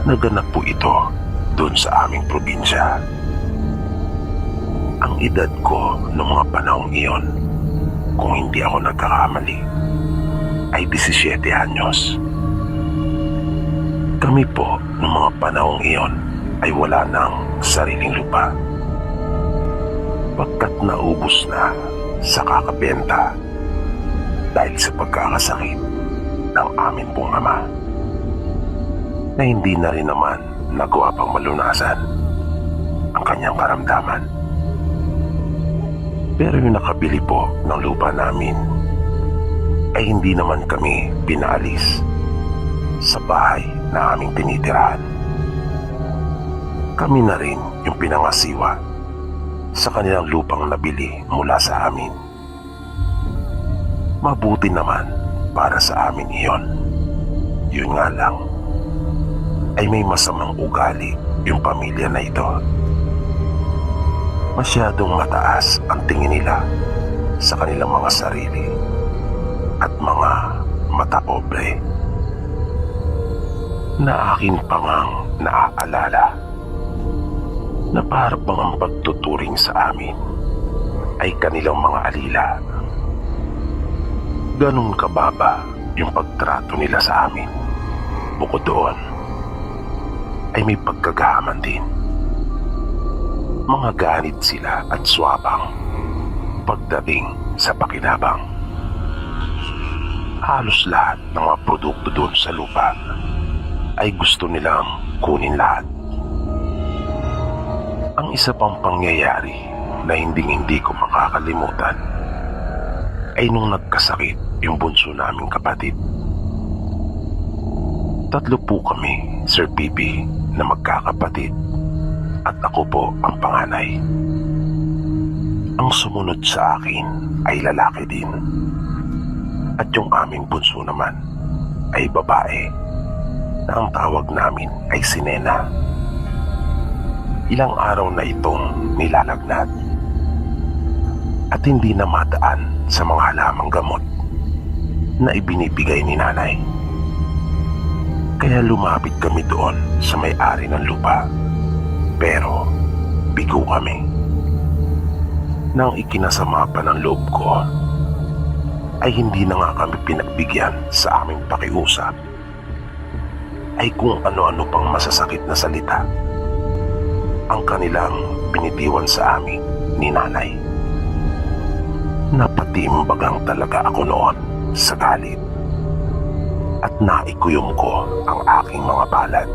Naganap po ito doon sa aming probinsya. Ang edad ko noong mga panahong iyon, kung hindi ako nagkakamali, ay 17 anyos. Kami po noong mga panahong iyon ay wala ng sariling lupa. Pagkat naubos na sa kakabenta dahil sa pagkakasakit ng amin pong ama, na hindi na rin naman nagawa pang malunasan ang kanyang karamdaman. Pero yung nakabili po ng lupa namin ay hindi naman kami pinaalis sa bahay na aming tinitirahan. Kami na rin yung pinangasiwa sa kanilang lupang nabili mula sa amin. Mabuti naman para sa amin iyon. Yun nga lang, ay may masamang ugali yung pamilya na ito. Masyadong mataas ang tingin nila sa kanilang mga sarili at mga matapobre, na akin pangang naaalala na para bang ang pagtuturing sa amin ay kanilang mga alila. Ganun kababa yung pagtrato nila sa amin. Bukod doon ay may pagkagahaman din. Mga ganit sila at swabang pagdating sa pakinabang. Halos lahat ng mga produkto doon sa lupa ay gusto nilang kunin lahat. Ang isa pang pangyayari na hindi ko makakalimutan ay nung nagkasakit yung bunso naming kapatid. 3 po kami, Sir Pipi, na magkakapatid at ako po ang panganay. Ang sumunod sa akin ay lalaki din, at yung aming bunso naman ay babae na ang tawag namin ay si Nena. Ilang araw na itong nilalagnat at hindi na madaan sa mga halamang gamot na ibinibigay ni nanay. Kaya lumapit kami doon sa may-ari ng lupa, pero bigo kami. Nang ikinasama pa ng loob ko, ay hindi na nga kami pinagbigyan sa aming pakiusap, ay kung ano-ano pang masasakit na salita ang kanilang pinitiwan sa amin ni nanay. Napatimbagang talaga ako noon sa galit at naikuyom ko ang aking mga balat.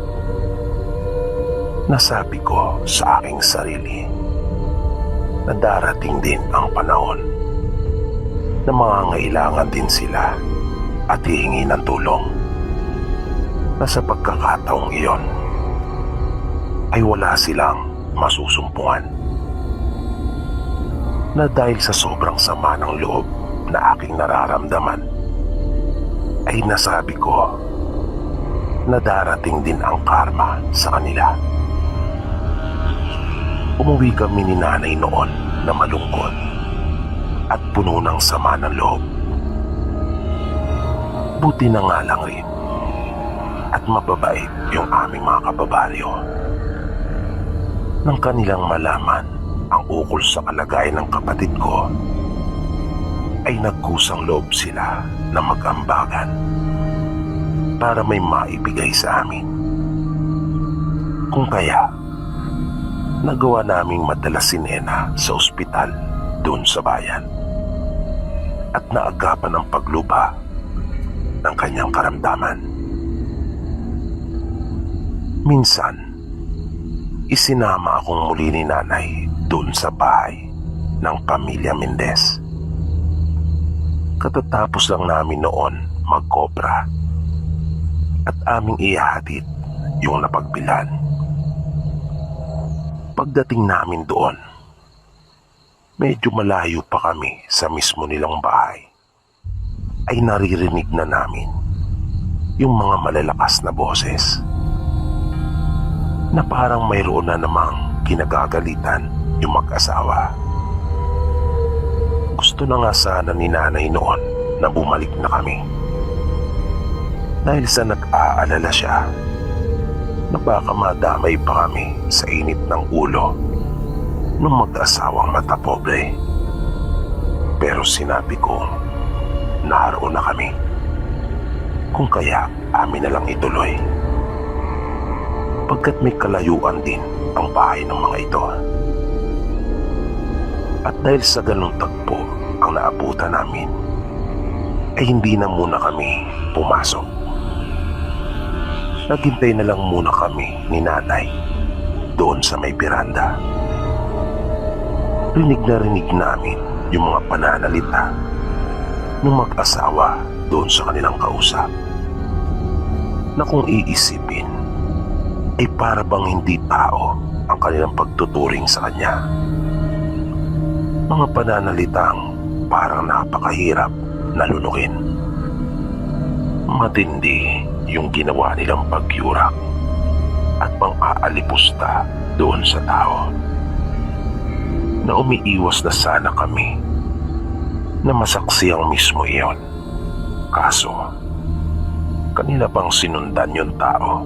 Nasabi ko sa aking sarili na darating din ang panahon na mangangailangan din sila at hihingi ng tulong, na sa pagkakataong iyon ay wala silang masusumpungan, na dahil sa sobrang sama ng loob na aking nararamdaman ay nasabi ko na darating din ang karma sa kanila. Umuwi kami ni nanay noon na malungkot at puno ng sama ng loob. Buti na nga lang rin at mababait yung aming mga kababaryo. Nang kanilang malaman ang ukol sa kalagayan ng kapatid ko, ay nagkusang loob sila na mag-ambagan para may maibigay sa amin. Kung kaya, nagawa naming madala si Nena sa ospital doon sa bayan at naagapan ang pagluba ng kanyang karamdaman. Minsan, isinama akong muli ni nanay doon sa bahay ng pamilya Mendez. Katatapos lang namin noon magkobra at aming ihahatid yung napagbilan. Pagdating namin doon, medyo malayo pa kami sa mismo nilang bahay, ay naririnig na namin yung mga malalakas na boses na parang mayroon na namang kinagagalitan yung mag-asawa. Gusto na nga sana ni nanay noon na bumalik na kami, dahil sa nag-aalala siya na baka madamay pa kami sa init ng ulo ng mag-asawang matapobre. Pero sinabi ko, naroon na kami. Kung kaya, amin na lang ituloy. Pagkat may kalayuan din ang bahay ng mga ito. At dahil sa ganung tagpo ang naabutan namin, ay hindi na muna kami pumasok. Naghintay na lang muna kami ni nanay doon sa may biranda. Rinig na rinig namin yung mga pananalita ng mag-asawa doon sa kanilang kausap, na kung iisipin ay para bang hindi tao ang kanilang pagtuturing sa kanya. Mga pananalitang parang napakahirap na lunukin. Matindi yung ginawa nilang pagyurak at pang-aalipusta doon sa tao, na umiiwas na sana kami na masaksi ang mismo iyon. Kaso, kanila pang sinundan yung tao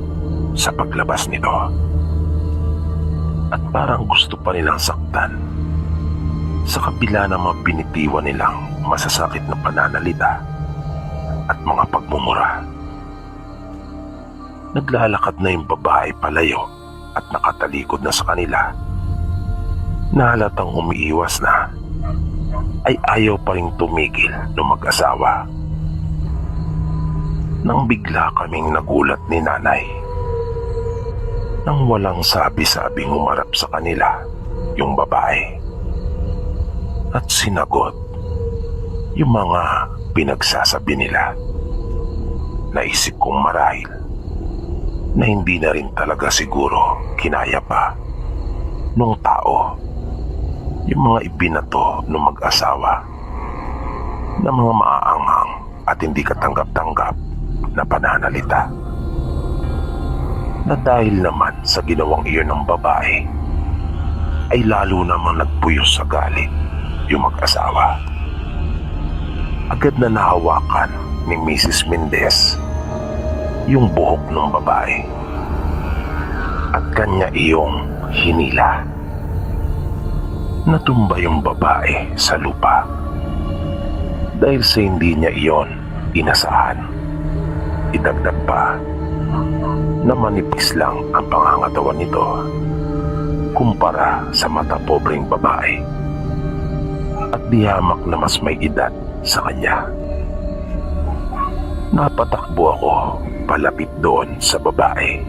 sa paglabas nito. At parang gusto pa nilang saktan sa kabila ng mga binitiwan nilang masasakit na pananalita at mga pagmumura. Naglalakad na yung babae palayo at nakatalikod na sa kanila, na halatang umiiwas na, ay ayaw pa rin tumigil ng mag-asawa. Nang bigla kaming nagulat ni nanay, nang walang sabi-sabing umarap sa kanila yung babae at sinagot yung mga pinagsasabi nila. Naisip kong marahil na hindi na rin talaga siguro kinaya pa nung tao yung mga ibinato ng mag-asawa na mga maaanghang at hindi katanggap-tanggap na pananalita. Na dahil naman sa ginawang iyon ng babae, ay lalo namang nagpuyos sa galit yung mag-asawa. Agad na nahawakan ni Mrs. Mendez yung buhok ng babae at kanya iyong hinila. Natumba yung babae sa lupa dahil sa hindi niya iyon inasahan. Idagdag pa na manipis lang ang pangangatawan nito kumpara sa matapobreng babae at dihamak na mas may edad sa kanya. Napatakbo ako palapit doon sa babae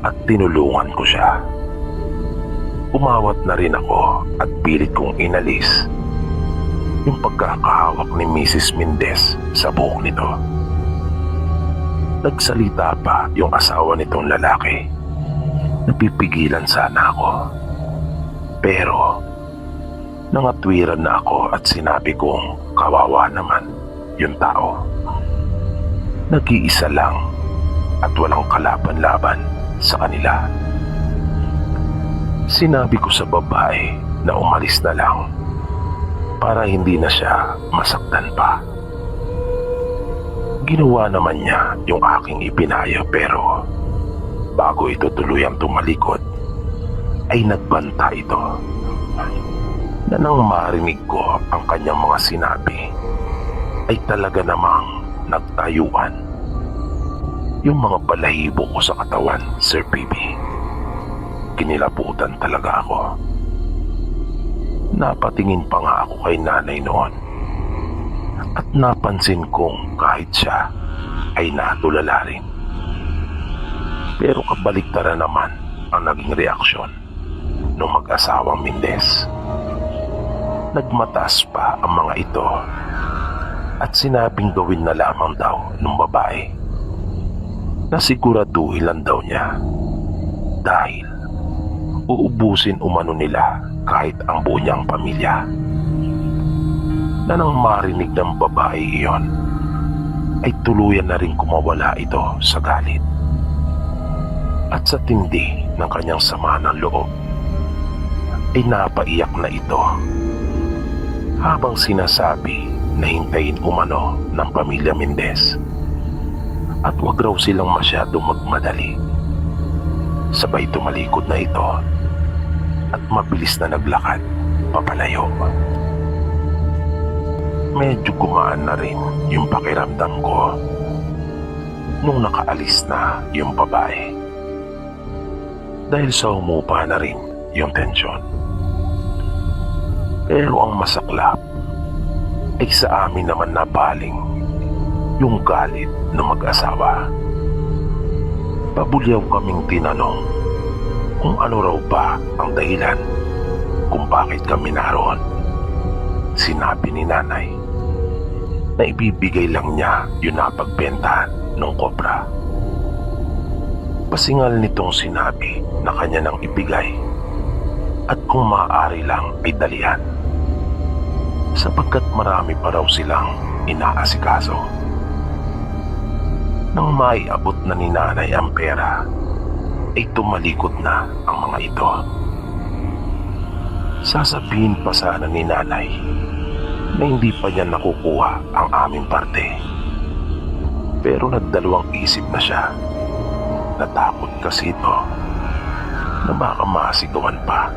at tinulungan ko siya. Umawat na rin ako at pilit kong inalis yung pagkakahawak ni Mrs. Mendez sa buhok nito. Nagsalita pa yung asawa nitong lalaki. Napipigilan sana ako, pero nangatwiran na ako at sinabi kong kawawa naman yung tao. Nag-iisa lang at walang kalaban-laban sa kanila. Sinabi ko sa babae na umalis na lang para hindi na siya masaktan pa. Ginawa naman niya yung aking ipinayo, pero bago ito tuluyang tumalikod ay nagbanta ito, na nang marinig ko ang kanyang mga sinabi ay talaga namang nagtayuan yung mga balahibo ko sa katawan, Sir PB. Kinilabutan talaga ako. Napatingin pa nga ako kay nanay noon at napansin kong kahit siya ay natulala rin. Pero kabaliktaran naman ang naging reaksyon ng mag-asawang Mendez. Nagmataas pa ang mga ito at sinabing gawin na lamang daw ng babae, na siguraduhin lang daw niya dahil uubusin umano nila kahit ang buo niyang pamilya. Na nang marinig ng babae iyon ay tuluyan na rin kumawala ito sa galit at sa tindi ng kanyang sama ng loob ay napaiyak na ito habang sinasabi na hintayin umano ng pamilya Mendez at wag raw silang masyadong magmadali Sabay tumalikod na ito at mabilis na naglakad papalayo. Medyo gumaan na rin yung pakiramdam ko nung nakaalis na yung babae. Dahil sa humupa na rin yung tensyon. Pero ang masaklap ay sa amin naman nabaling yung galit ng mag-asawa. Pabulyaw kaming tinanong kung ano raw ba ang dahilan kung bakit kami naroon. Sinabi ni nanay na ibibigay lang niya yung napagbentahan ng kopra. Pasingal nitong sinabi na kanya nang ibigay at kung maaari lang ay dalihan sapagkat marami pa raw silang inaasikaso. Nang maiabot na ni nanay ang pera ay tumalikod na ang mga ito. Sasabihin pa sana ni nanay na hindi pa niya nakukuha ang aming parte. Pero nagdalawang isip na siya. Natakot kasi ito na baka masigawan pa.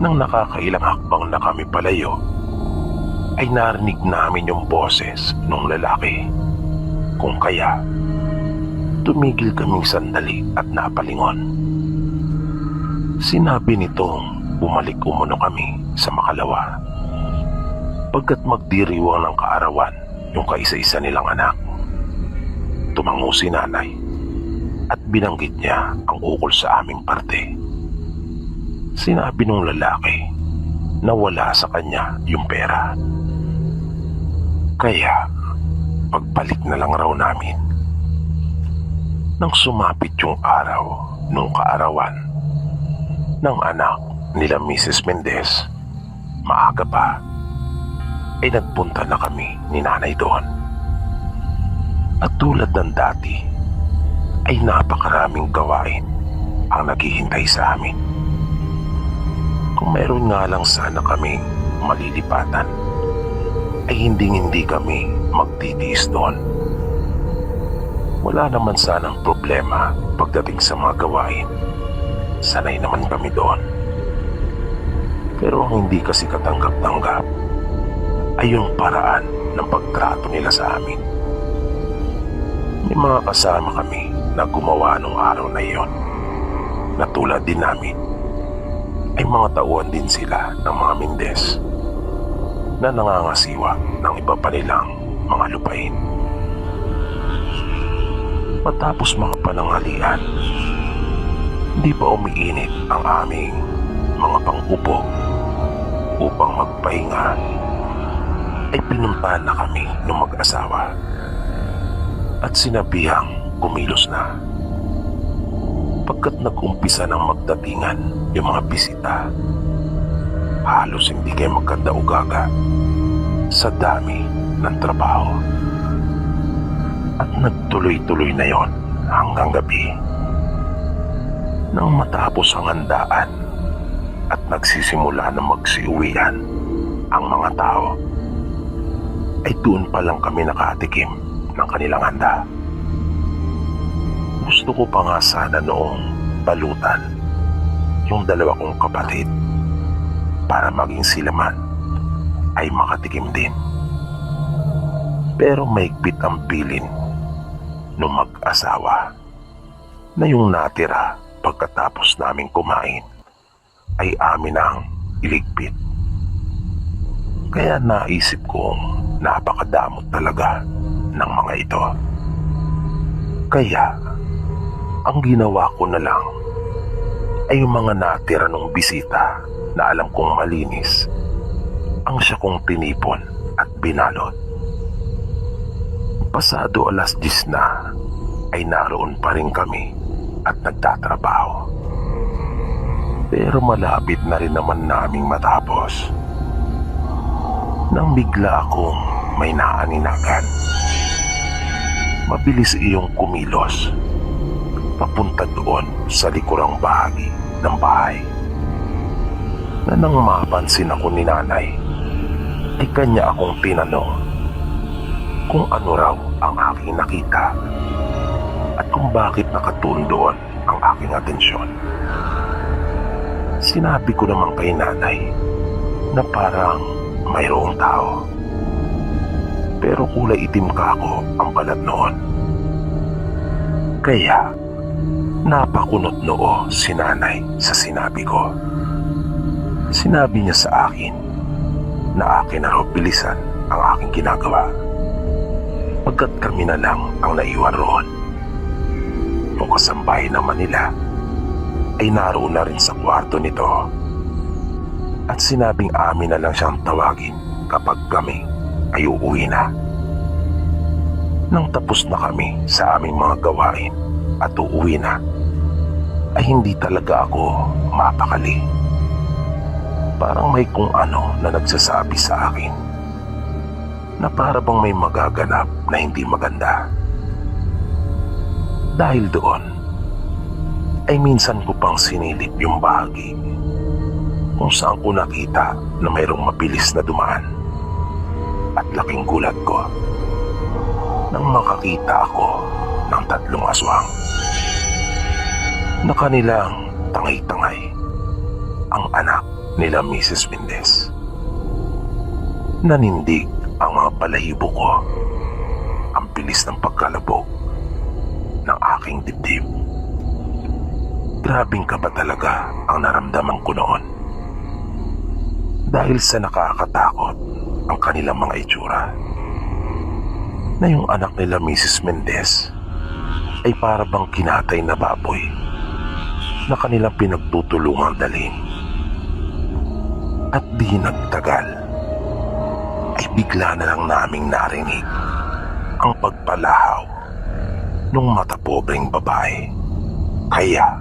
Nang nakakailang hakbang na kami palayo, ay narinig namin yung boses ng lalaki. Kung kaya, tumigil kaming sandali at napalingon. Sinabi nitong bumalik umuno kami sa Makalawa. Pagkat magdiriwang ng kaarawan yung kaisa-isa nilang anak. Tumango si nanay at binanggit niya ang ukol sa aming parte. Sinabi nung lalaki na wala sa kanya yung pera. Kaya pagbalik na lang raw namin. Nang sumapit yung araw nung kaarawan ng anak nila Mrs. Mendez, maaga pa, ay nagpunta na kami ni nanay doon. At tulad ng dati, ay napakaraming gawain ang naghihintay sa amin. Kung meron nga lang sana kaming malilipatan, ay hindi kami magtitiis doon. Wala naman sanang problema pagdating sa mga gawain. Sanay naman kami doon. Pero ang hindi kasi katanggap-tanggap ay yung paraan ng pagtrato nila sa amin. May mga kasama kami na gumawa nung araw na iyon, na tulad din namin ay mga tauhan din sila ng mga Mendez na nangangasiwa ng iba pa nilang mga lupain. Matapos mga pananghalian, hindi pa umiinit ang aming mga pang-upo upang magpahinga, ay pinuntahan na kami ng mag-asawa at sinabihang kumilos na. Pagkat nag-umpisa ng magdatingan yung mga bisita, halos hindi kayo magkadaugaga sa dami ng trabaho. At nagtuloy-tuloy na yon hanggang gabi. Nang matapos ang handaan at nagsisimula na magsiuwian ang mga tao, ay doon pa lang kami nakatikim ng kanilang handa. Gusto ko pa nga sana noong balutan yung dalawa kong kapatid para maging sila man ay makatikim din. Pero maigpit ang pilin ng mag-asawa na yung natira pagkatapos naming kumain ay amin ang iligpit. Kaya naisip kong napakadamot talaga ng mga ito. Kaya ang ginawa ko na lang ay yung mga natira ng bisita na alam kong malinis ang siya kong tinipon at binalot. Pasado 10:00 na ay naroon pa rin kami at nagtatrabaho. Pero malapit na rin naman naming matapos nang bigla akong may naaninagan. Mabilis iyong kumilos papunta doon sa likurang bahagi ng bahay, na nang mapansin ako ni nanay ay kanya akong tinanong kung ano raw ang aking nakita at kung kung bakit nakatuon doon ang aking atensyon. Sinabi ko naman kay nanay na parang mayroong tao. Pero kulay itim ka ako ang balat noon. Kaya napakunot noo si nanay sa sinabi ko. Sinabi niya sa akin na akin na raw bilisan ang aking ginagawa, pagkat kami na lang ang naiwan roon. Ang kasambahay naman nila ay naroon na rin sa kwarto nito, at sinabing amin na lang siyang tawagin kapag kami ay uuwi na. Nang tapos na kami sa aming mga gawain at uuwi na, ay hindi talaga ako mapakali. Parang may kung ano na nagsasabi sa akin na para bang may magaganap na hindi maganda. Dahil doon, ay minsan ko pang sinilip yung bahagi kung saan ko nakita na mayroong mabilis na dumaan, at laking gulat ko nang makakita ako ng 3 aswang na kanilang tangay-tangay ang anak nila Mrs. Mendez. Nanindig ang mga balahibo ko, ang bilis ng pagkalabog ng aking dibdib. Grabing kaba talaga ang naramdaman ko noon, dahil sa nakakatakot ang kanilang mga itsura, na yung anak nila Mrs. Mendez ay para bang kinatay na baboy na kanilang pinagtutulungang dalhin. At di nagtagal ay bigla na lang naming narinig ang pagpalahaw ng matapobreng babae. Kaya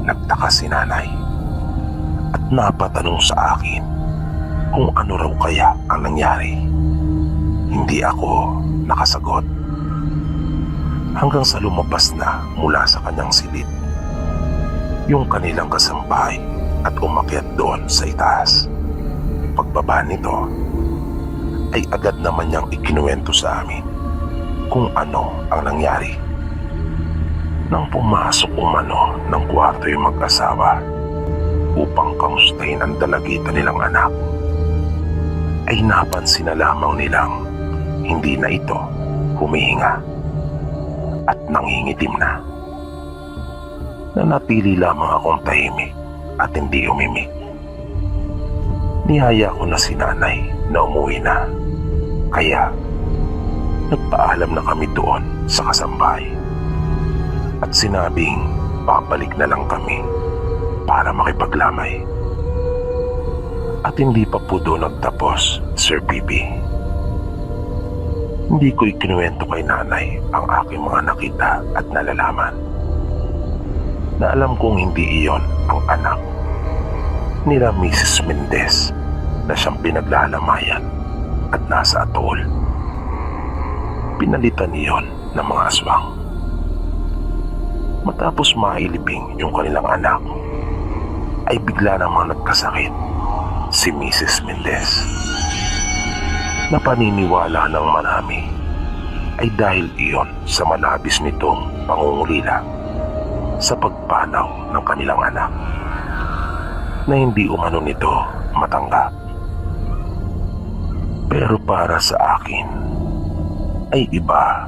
nagtaka si nanay at napatanong sa akin kung ano raw kaya ang nangyari. Hindi ako nakasagot, hanggang sa lumabas na mula sa kanyang silid yung kanilang kasambahay at umakyat doon sa itaas. Pagbaba nito ay agad naman niyang ikinuwento sa amin kung ano ang nangyari. Nang pumasok umano ng kwarto yung mag-asawa upang kamustahin ang dalagita nilang anak, ay napansin na lamang nilang hindi na ito humihinga at nangingitim na. Nanatili lamang akong tahimik at hindi umimik. Niyaya ko na si nanay na umuwi na, kaya nagpaalam na kami doon sa kasambahay at sinabing babalik na lang kami para makipaglamay. At hindi pa po doon nagtapos, Sir Bibi. Hindi ko ikinuwento kay nanay ang aking mga nakita at nalalaman, na alam kong hindi iyon ang anak nila Mrs. Mendez na siyang pinaglalamayan at nasa atol. Pinalitan niyon ng mga aswang. Matapos mailibing yung kanilang anak, ay bigla namang nagkasakit si Mrs. Mendez. Na paniniwala ng marami ay dahil iyon sa malabis nitong pangungulila sa pagpanaw ng kanilang anak, na hindi umano nito matanggap. Pero para sa akin ay iba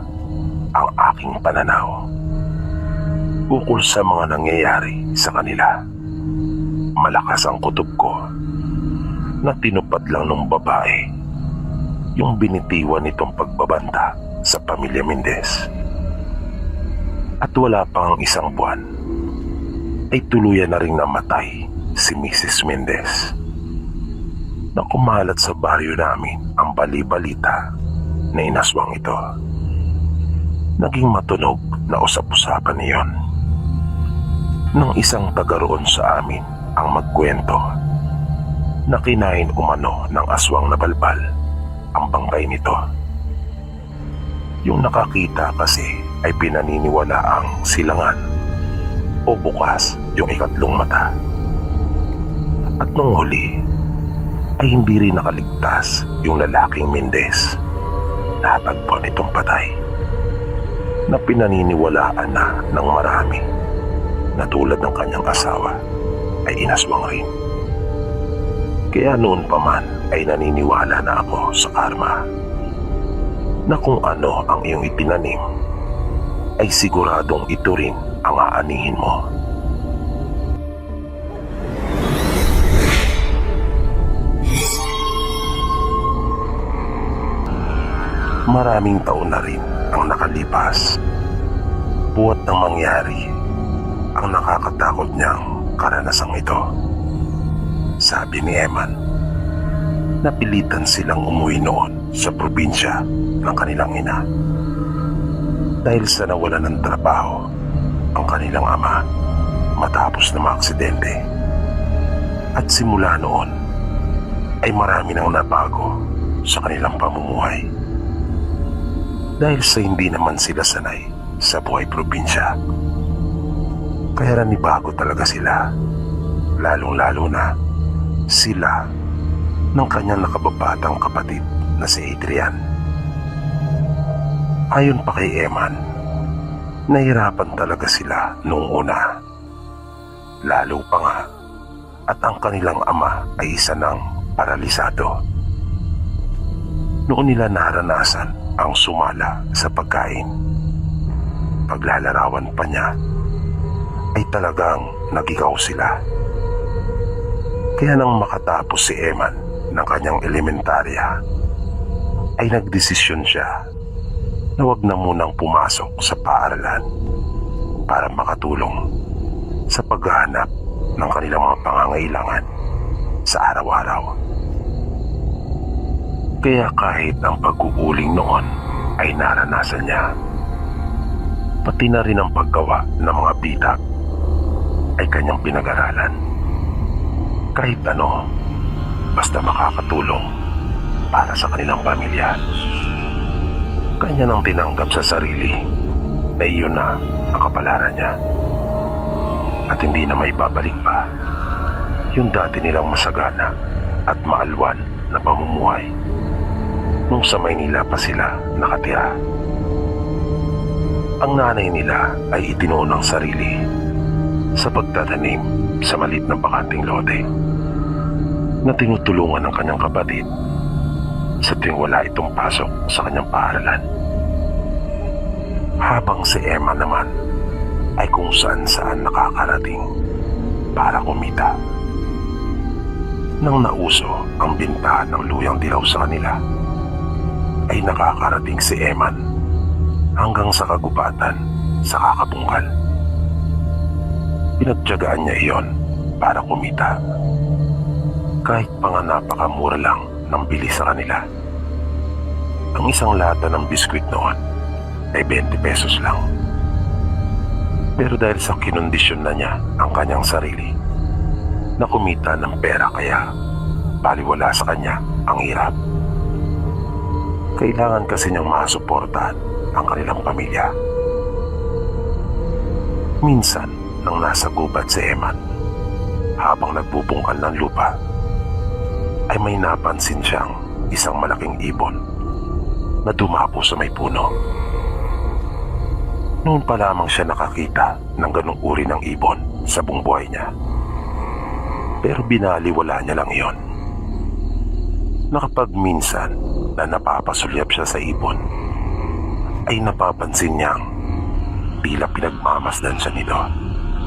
ang aking pananaw ukol sa mga nangyayari sa kanila. Malakas ang kutob ko na tinupad lang ng babae yung binitiwan nitong pagbabanta sa pamilya Mendez. At wala pang 1 buwan ay tuluyan na ring namatay si Mrs. Mendez, na kumalat sa baryo namin ang bali-balita na inaswang ito. Naging matunog na usap-usapan niyon nang isang taga roon sa amin ang magkwento na kinain umano ng aswang na balbal ang bangkay nito. Yung nakakita kasi ay pinaniniwalaang silangan o bukas yung 3 mata. At nung huli ay hindi rin nakaligtas yung lalaking Mendez. Natagpuan itong patay. na pinaniniwalaan na ng marami na tulad ng kanyang asawa ay inaswang rin. Kaya noon pa man ay naniniwala na ako sa karma na kung ano ang iyong itinanim ay siguradong ito rin ang aanihin mo. Maraming taon na rin ang nakalipas. Buwat nang mangyari ang nakakatakot niyang karanasang ito. Sabi ni Eman, napilitan silang umuwi noon sa probinsya ng kanilang ina. Dahil sa nawalan ng trabaho ang kanilang ama matapos na maaksidente. At simula noon ay marami nang nabago sa kanilang pamumuhay. Dahil sa hindi naman sila sanay sa buhay probinsya. Kaya nanibago talaga sila, lalong-lalo na sila ng kanyang nakababatang kapatid na si Adrian. Ayon pa kay Eman, nahirapan talaga sila noong una. Lalo pa nga at ang kanilang ama ay isa ng paralisado. Noon nila naranasan ang sumala sa pagkain. Paglalarawan pa niya ay talagang nagigaw sila. Kaya nang makatapos si Eman ng kanyang elementarya ay nagdesisyon siya na wag na munang pumasok sa paaralan para makatulong sa paghahanap ng kanilang mga pangangailangan sa araw-araw. Kaya kahit ang pag-uuling noon ay naranasan niya, pati na rin ang paggawa ng mga bitak ay kanyang pinag-aralan. Kahit ano, basta makakatulong para sa kanilang pamilya. Kanya nang tinanggap sa sarili na iyon na ang kapalaran niya. At hindi na may babalik pa yung dati nilang masagana at maalwan na pamumuhay nung sa Maynila pa sila nakatira. Ang nanay nila ay itinuon ng sarili sa pagtatanim sa maliit na bakanting lote na tinutulungan ng kanyang kapatid sa tuwing wala itong pasok sa kanyang paaralan. Habang si Emma naman ay kung saan-saan nakakarating para kumita. Nang nauso ang bintahan ng luyang dilaw sa kanila, ay nakakarating si Eman hanggang sa kagubatan sa kakabungkal. Pinagtiyagaan niya iyon para kumita. Kahit pa nga napakamura lang ng bili sa kanila. Ang isang lata ng biskwit noon ay 20 pesos lang. Pero dahil sa kinondisyon na niya ang kanyang sarili na kumita ng pera, kaya baliwala sa kanya ang hirap. Kailangan kasi niyang masuportahan ang kanilang pamilya. Minsan, nang nasa gubat si Eman, habang nagbubungkal ng lupa, ay may napansin siyang isang malaking ibon na dumapo sa may puno. Noon pa lamang siya nakakita ng ganong uri ng ibon sa buong buhay niya. Pero binaliwala niya lang iyon. Na kapag minsan na napapasulyap siya sa ibon, ay napapansin niyang tila pinagmamasdan siya nito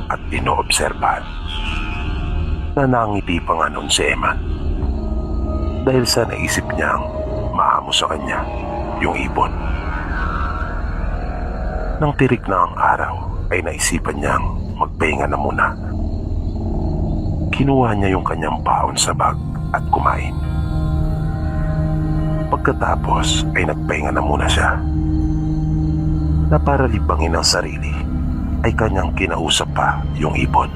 at inoobserbahan. Nanangiti pa nga noon si Eman dahil sa naisip niyang maamo sa kanya yung ibon. Nang tirik na ang araw ay naisipan niyang magpahinga na muna. Kinuha niya yung kanyang baon sa bag at kumain. Pagkatapos ay nagpahinga na muna siya. Na para libangin ang sarili ay kanyang kinausap pa yung ibon.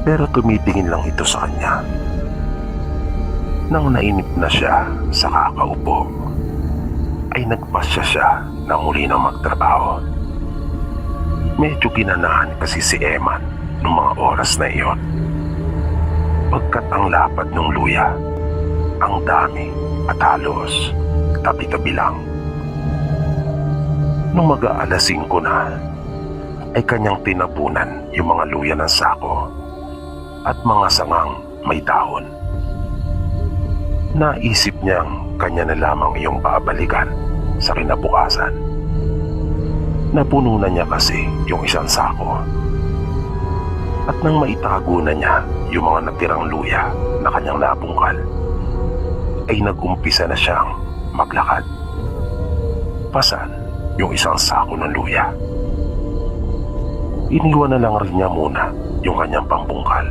Pero tumitingin lang ito sa kanya. Nang nainip na siya sa kakaupo, ay nagpasya siya na muli nang magtrabaho. Medyo ginanahan kasi si Eman noong mga oras na iyon. Pagkat ang lapad ng luya, ang dami at halos tabi-tabi lang. Nung mag-aalas 5 na, ay kanyang tinabunan yung mga luya ng sako at mga sangang may dahon. Naisip niyang kanya na lamang iyong babalikan sa kinabukasan. Napuno na niya kasi yung isang sako. At nang maitago na niya yung mga natirang luya na kanyang nabungkal, ay nag-umpisa na siyang maglakad. Pasan yung isang sako ng luya. Iniwan na lang rin niya muna yung kanyang pambungkal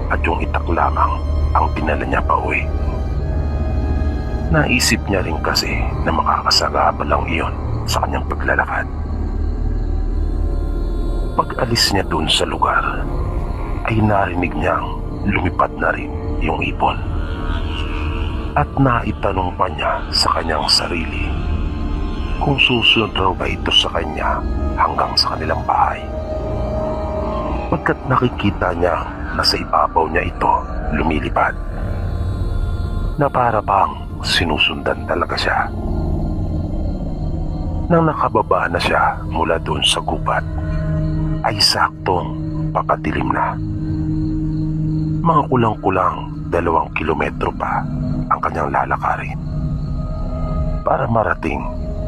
at yung itak lamang ang dinala niya pa uwi. Naisip niya rin kasi na makakasagabal lang iyon sa kanyang paglalakad. Pag-alis niya dun sa lugar, ay narinig niyang lumipad na rin yung ibon. At naitanong pa niya sa kanyang sarili kung susunod raw ba ito sa kanya hanggang sa kanilang bahay. Pagkat nakikita niya na sa ibabaw niya ito lumilipad, na para bang sinusundan talaga siya. Nang nakababa na siya mula doon sa gubat, ay saktong papadilim na. Mga kulang-kulang 2 kilometro pa ang kanyang lalakarin para marating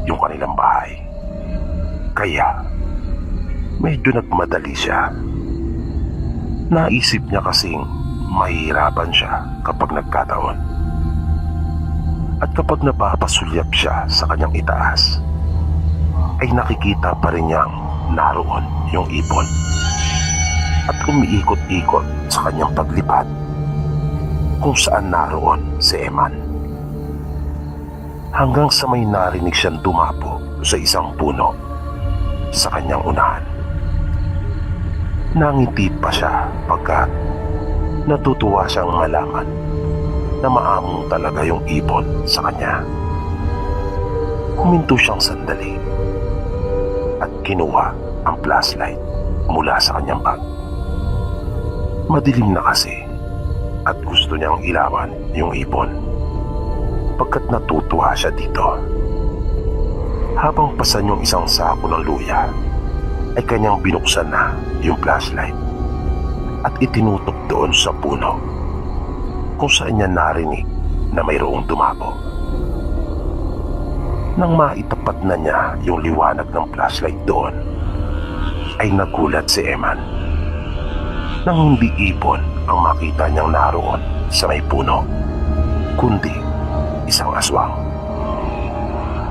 yung kanilang bahay. Kaya medyo nagmadali siya. Naisip niya kasing mahihirapan siya kapag nagkataon. At kapag napapasulyap siya sa kanyang itaas, ay nakikita pa rin niyang naroon yung ibon at umiikot-ikot sa kanyang paglipad kung saan naroon si Eman. Hanggang sa may narinig siyang dumapo sa isang puno sa kanyang unahan. Nangiti pa siya pagkat natutuwa siyang malaman na maamong talaga yung ibon sa kanya. Huminto siyang sandali at kinuha ang flashlight mula sa kanyang bag. Madilim na kasi at gusto niyang ilawan yung ibon pagkat natutuwa siya dito. Habang pasan yung isang sako ng luya, ay kanyang binuksan na yung flashlight at itinutok doon sa puno kung saan niya narinig na mayroong dumapo. Nang maitapat na niya yung liwanag ng flashlight doon, ay nagulat si Eman nang hindi ibon ang makita niyang naroon sa may puno, kundi isang aswang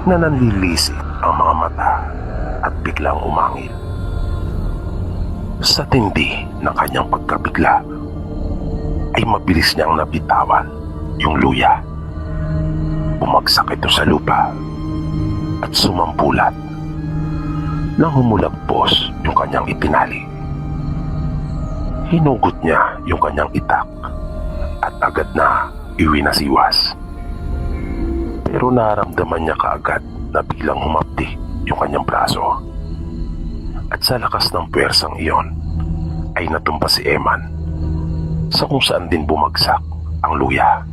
na nanlilisik ang mga mata at biglang umangil. Sa tindi ng kanyang pagkabigla, ay mabilis niyang nabitawan yung luya. Bumagsak ito sa lupa at sumampulat nang humulagpos yung kanyang itinali. Hinugot niya yung kanyang itak at agad na iwinasiwas. Pero naramdaman niya kaagad na biglang humapdi yung kanyang braso. At sa lakas ng puwersang iyon ay natumba si Eman sa kung saan din bumagsak ang luya.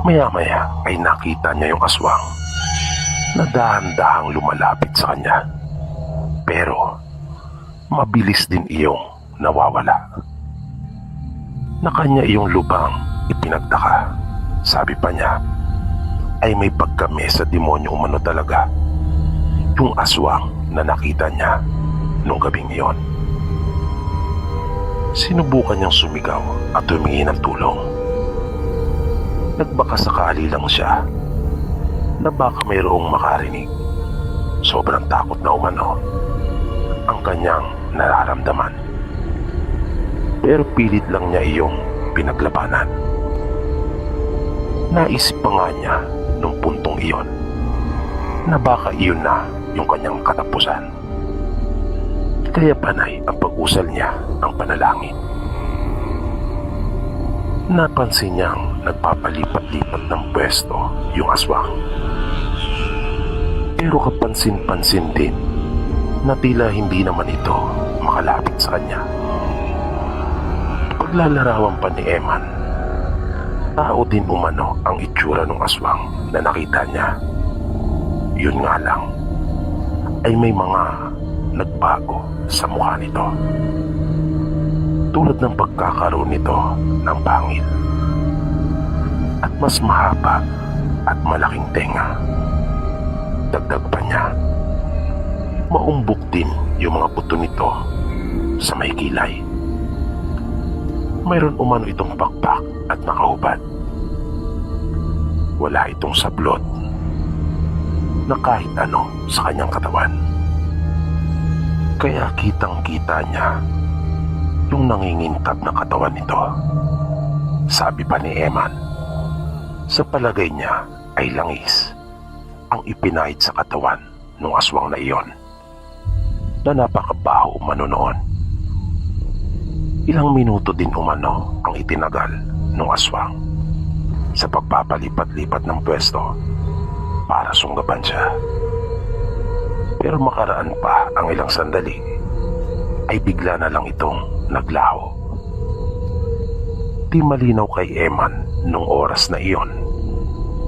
Maya-maya ay nakita niya yung aswang na dahan-dahang lumalapit sa kanya. Pero mabilis din iyong nawawala. Na kanya iyong lubang ipinagtaka. Sabi pa niya ay may pagkame sa demonyo umano talaga yung aswang na nakita niya nung gabing iyon. Sinubukan niyang sumigaw at humingi ng tulong. Nagbaka sakali lang siya na baka mayroong makarinig. Sobrang takot na umano ang kanyang nararamdaman. Pero pilit lang niya iyong pinaglabanan. Naisip pa nga niya nung puntong iyon na baka iyon na yung kanyang katapusan. Kaya panay ang pag-usal niya ng panalangin. Napansin niyang nagpapalipat-lipat ng pwesto yung aswang. Pero kapansin-pansin din na tila hindi naman ito makalapit sa kanya. Paglalarawan pa ni Eman, tao din umano ang itsura ng aswang na nakita niya. Yun nga lang, ay may mga nagbago sa mukha nito. Tulad ng pagkakaroon nito ng pangil. At mas mahaba at malaking tenga. Dagdag pa niya, maumbok din yung mga buto nito sa may kilay. Mayroon umano itong pakpak at nakahubad. Wala itong sablot na kahit ano sa kanyang katawan. Kaya kitang-kita niya yung nangingintab na katawan nito. Sabi pa ni Eman, sa palagay niya ay langis ang ipinahid sa katawan ng aswang na iyon, na napakabaho umano noon. Ilang minuto din umano ang itinagal ng aswang sa pagpapalipat-lipat ng pwesto para sunggaban siya. Pero makaraan pa ang ilang sandali ay bigla na lang itong naglaho. Di malinaw kay Eman nung oras na iyon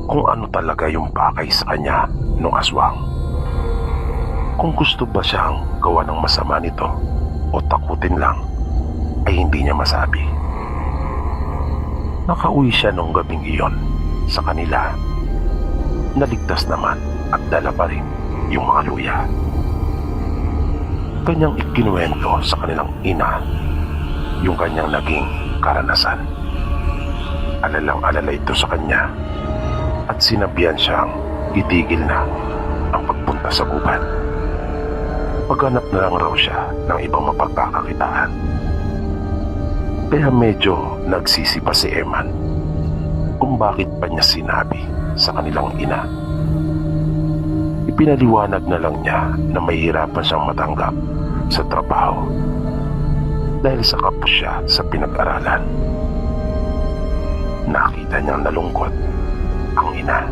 kung ano talaga yung pakay sa kanya nung aswang. Kung gusto ba siyang gawa ng masama nito o takutin lang, ay hindi niya masabi. Nakauwi siya nung gabing iyon sa kanila. Naligtas naman at dala pa rin yung mga luya. Kanyang ikinuwento sa kanilang ina yung kanyang naging karanasan. Alalang-alala ito sa kanya at sinabihan siyang itigil na ang pagpunta sa gubat. Paghanap na lang raw siya ng ibang mapagkakakitaan. Kaya medyo nagsisi pa si Eman kung bakit pa niya sinabi sa kanilang ina. Ipinaliwanag na lang niya na mahihirapan siyang matanggap sa trabaho dahil sa kapos siya sa pinag-aralan. Nakita niyang nalungkot ang ina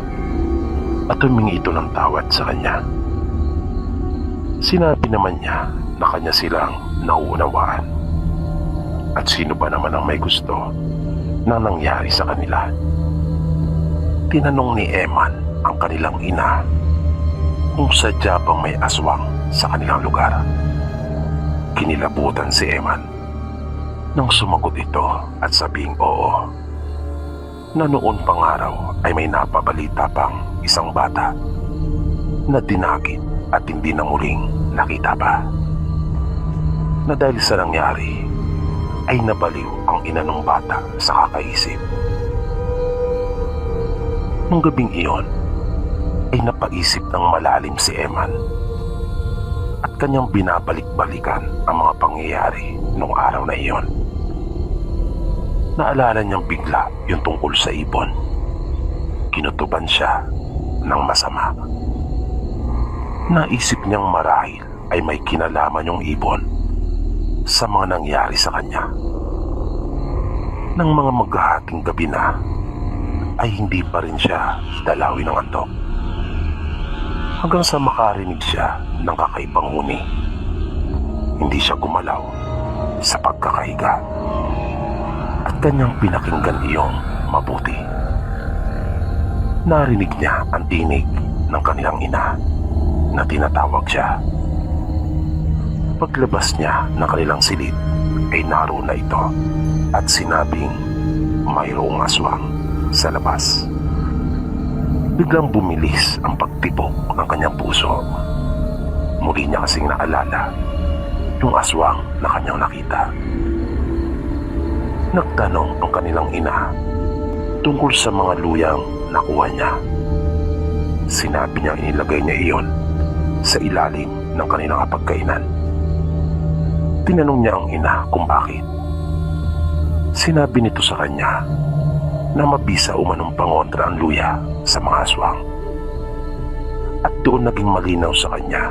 at humingi ito ng tawad sa kanya. Sinabi naman niya na kanya silang nauunawaan. At sino ba naman ang may gusto na nangyari sa kanila? Tinanong ni Eman ang kanilang ina kung sadya bang may aswang sa kanilang lugar. Kinilabutan si Eman nang sumagot ito at sabing oo, na noon pang araw ay may napabalita pang isang bata na dinakit at hindi na muling nakita pa. Na dahil sa nangyari ay nabaliw ang ina ng bata sa kakaisip. Nung gabing iyon ay napaisip ng malalim si Eman at kanyang binabalik-balikan ang mga pangyayari nung araw na iyon. Naalala niyang bigla yung tungkol sa ibon. Kinutuban siya ng masama. Naisip niyang marahil ay may kinalaman yung ibon sa mga nangyari sa kanya. Nang mga maghahating gabi na, ay hindi pa rin siya dalawin ng antok. Hanggang sa makarinig siya ng kakaibang huni. Hindi siya gumalaw sa pagkakahiga. At kanyang pinakinggan iyong mabuti. Narinig niya ang tinig ng kanilang ina na tinatawag siya. Paglabas niya ng kanilang silid ay naroon na ito at sinabing mayroong aswang sa labas. Biglang bumilis ang pagtibok ng kanyang puso. Muli niya kasing naalala yung aswang na kanyang nakita. Nagtanong ang kanilang ina tungkol sa mga luyang nakuha niya. Sinabi niyang inilagay niya iyon sa ilalim ng kanilang hapagkainan. Tinanong niya ang ina kung bakit. Sinabi nito sa kanya na mabisa umanong pangontra ang luya sa mga aswang. At doon naging malinaw sa kanya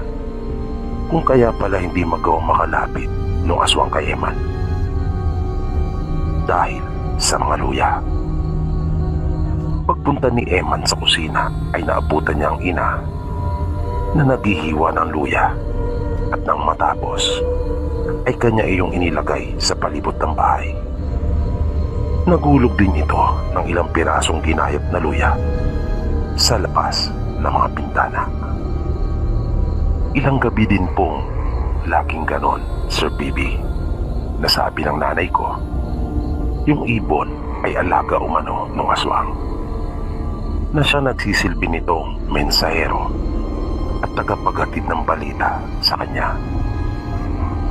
kung kaya pala hindi magawang makalapit ng aswang kay Eman. Dahil sa mga luya. Pagpunta ni Eman sa kusina ay naabutan niya ang ina na naghihiwa ng luya at nang matapos ay kanya iyong inilagay sa palibot ng bahay. Nagulog din ito ng ilang pirasong ginayat na luya sa labas ng mga bintana. Ilang gabi din pong laging ganon, Sir Bibi. Nasabi ng nanay ko, yung ibon ay alaga umano ng aswang, na siya nagsisilbi nitong mensahero at tagapaghatid ng balita sa kanya,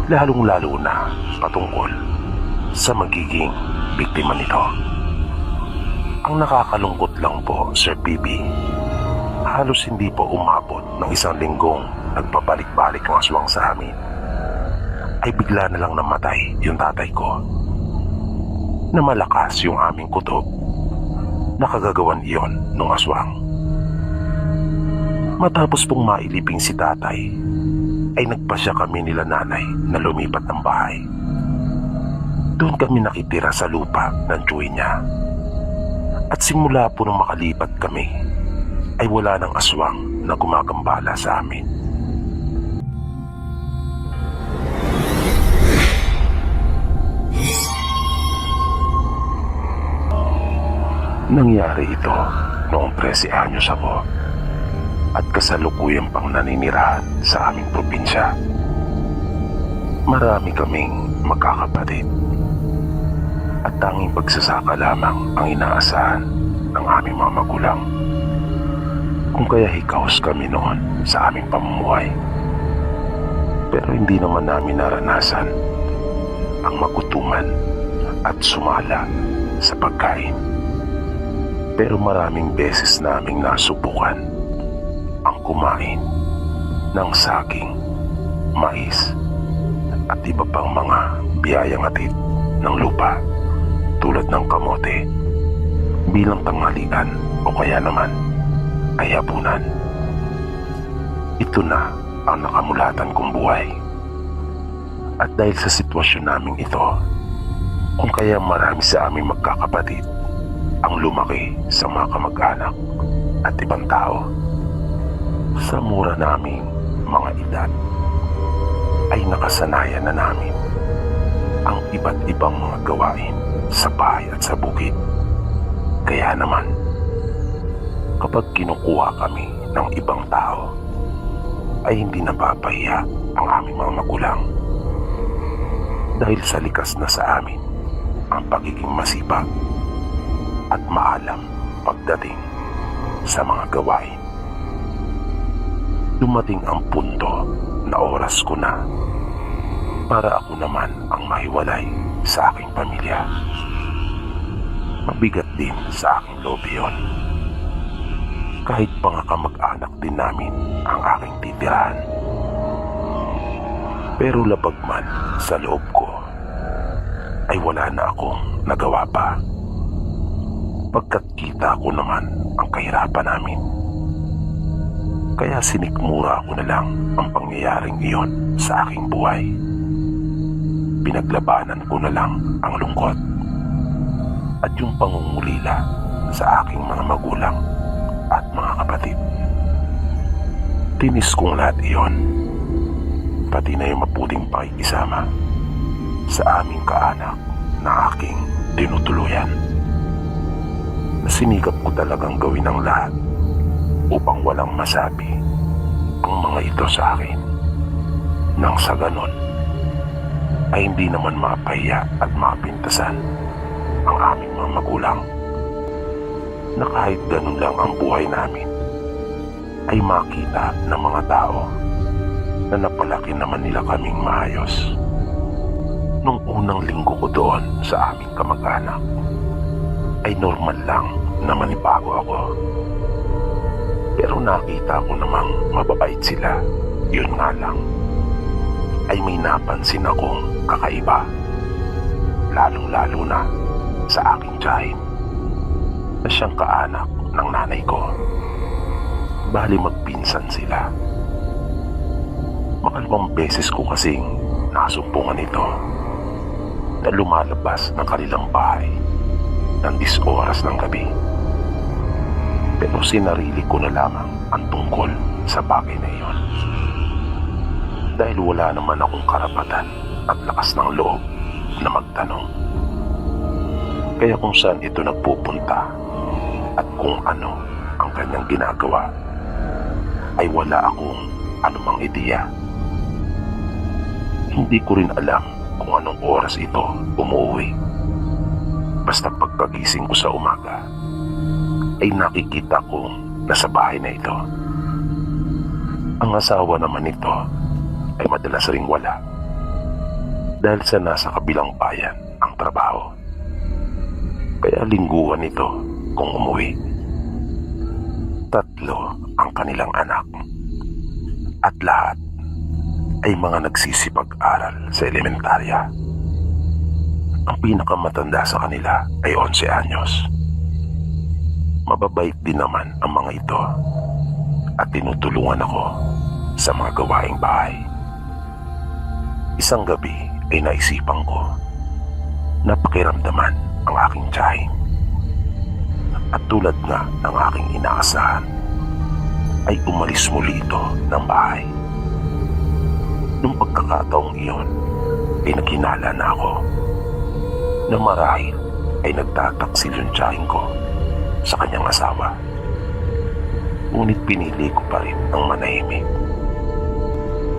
lalong-lalo na patungkol sa magiging biktima nito. Ang nakakalungkot lang po, Sir Bibi, halos hindi po umabot ng 1 linggong nagpabalik-balik ang aswang sa amin, ay bigla na lang namatay yung tatay ko, na malakas yung aming kutob na kagagawan iyon ng aswang. Matapos pong mailibing si tatay, ay nagpasya kami nila nanay na lumipat ng bahay. Doon kami nakitira sa lupa ng tsuwi niya. At simula po nung makalipat kami, ay wala ng aswang na gumagambala sa amin. Nangyari ito noong 13 anyos ako at kasalukuyang pang naninirahan sa aming probinsya. Marami kaming magkakapatid at tanging pagsasaka lamang ang inaasahan ng aming mga magulang. Kung kaya hikaos kami noon sa aming pamumuhay. Pero hindi naman namin naranasan ang magutuman at sumala sa pagkain. Pero maraming beses naming nasubukan ang kumain ng saging, mais at iba pang mga biyayang hatid ng lupa tulad ng kamote bilang tanghalian o kaya naman ay hapunan. Ito na ang nakamulatan kong buhay. At dahil sa sitwasyon naming ito, kung kaya marami sa aming magkakapatid ang lumaki sa mga kamag-anak at ibang tao, sa mura naming mga edad ay nakasanayan na namin ang iba't ibang mga gawain sa bahay at sa bukid. Kaya naman, kapag kinukuha kami ng ibang tao, ay hindi napapahiya ang aming mga magulang. Dahil sa likas na sa amin ang pagiging masipag at maalam pagdating sa mga gawain. Dumating ang punto na oras ko na para ako naman ang mahiwalay sa aking pamilya. Mabigat din sa aking loob yun. Kahit pa nga kamag-anak din namin ang aking titirahan. Pero labag man sa loob ko, ay wala na akong nagawa pa. Pagkat kita ko naman ang kahirapan namin. Kaya sinikmura ko na lang ang pangyayaring iyon sa aking buhay. Pinaglabanan ko na lang ang lungkot at yung pangungulila sa aking mga magulang at mga kapatid. Tinis kong lahat iyon, pati na yung mabuting pakikisama sa aming kaanak na aking tinutuluyan. Sinikap ko talagang gawin ang lahat upang walang masabi ang mga ito sa akin. Nang sa ganon, ay hindi naman mapahiya at mapintasan ang aming mga magulang, na kahit ganon lang ang buhay namin, ay makita ng mga tao na napalaki naman nila kaming maayos. Nung unang linggo ko doon sa aming kamag-anak, ay normal lang na manibago ako. Pero nakita ko namang mababait sila. Yun nga lang, ay may napansin akong kakaiba, lalong-lalo na sa aking tiyahin, na siyang kaanak ng nanay ko. Bali magpinsan sila. Makalawang beses ko kasing nasumpungan ito na lumalabas ng kanilang bahay ng 10 oras ng gabi. Pero sinarili ko na lamang ang tungkol sa bagay na iyon. Dahil wala naman akong karapatan at lakas ng loob na magtanong. Kaya kung saan ito nagpupunta at kung ano ang kanyang ginagawa, ay wala akong anumang ideya. Hindi ko rin alam kung anong oras ito umuwi. Basta pagkagising ko sa umaga, ay nakikita kong nasa bahay na ito. Ang asawa naman nito ay madalas ring wala dahil sa nasa kabilang bayan ang trabaho. Kaya lingguhan ito kung umuwi. 3 ang kanilang anak at lahat ay mga nagsisipag-aral sa elementarya. Ang pinakamatanda sa kanila ay 11 anyos. Mababait din naman ang mga ito at tinutulungan ako sa mga gawaing bahay. Isang gabi ay naisipan ko na pakiramdaman ang aking tiyahin. At tulad nga ng aking inaasahan, ay umalis muli ito ng bahay. Nung pagkakataong iyon, ay naghinala na ako na marahil ay nagtataksil yung tiyahin ko sa kanyang asawa. Ngunit pinili ko pa rin ang manahimik.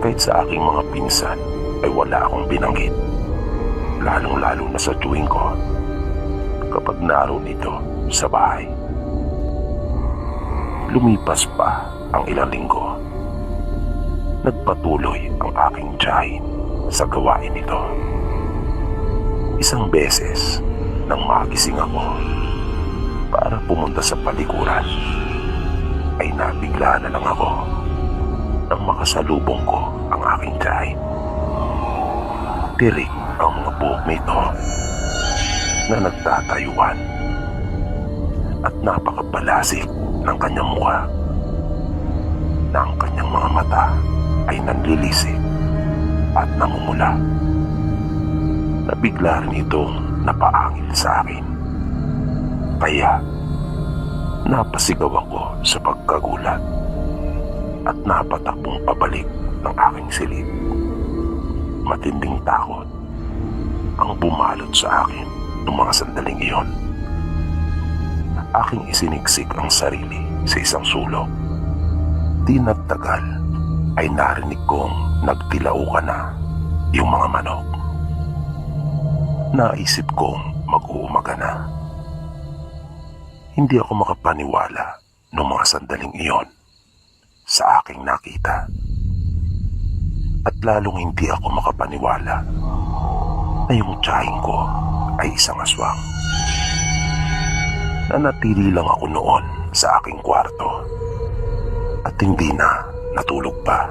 Kahit sa aking mga pinsan ay wala akong binanggit, lalong-lalo na sa tuwing ko kapag naroon ito sa bahay. Lumipas pa ang ilang linggo. Nagpatuloy ang aking tiyahin sa gawain nito. Isang beses nang magising ako para pumunta sa palikuran, ay nabigla na lang ako nang makasalubong ko ang aking tiyahin. Tirik ang mga buhok nito na nagtatayuan at napakabalasik ng kanyang mukha, na ang kanyang mga mata ay nanlilisik at namumula. Nabigla rin itong napaangil sa akin. Kaya napasigaw ako sa pagkagulat at napatakbong pabalik ng aking silid. Matinding takot ang bumalot sa akin noong mga sandaling iyon. Aking isiniksik ang sarili sa isang sulok. Di nagtagal ay narinig kong nagtilaukan na yung mga manok. Naisip kong mag-uumaga na. Hindi ako makapaniwala noong mga sandaling iyon sa aking nakita. At lalong hindi ako makapaniwala na yung tiyahin ko ay isang aswang. Nanatili lang ako noon sa aking kwarto at hindi na natulog pa.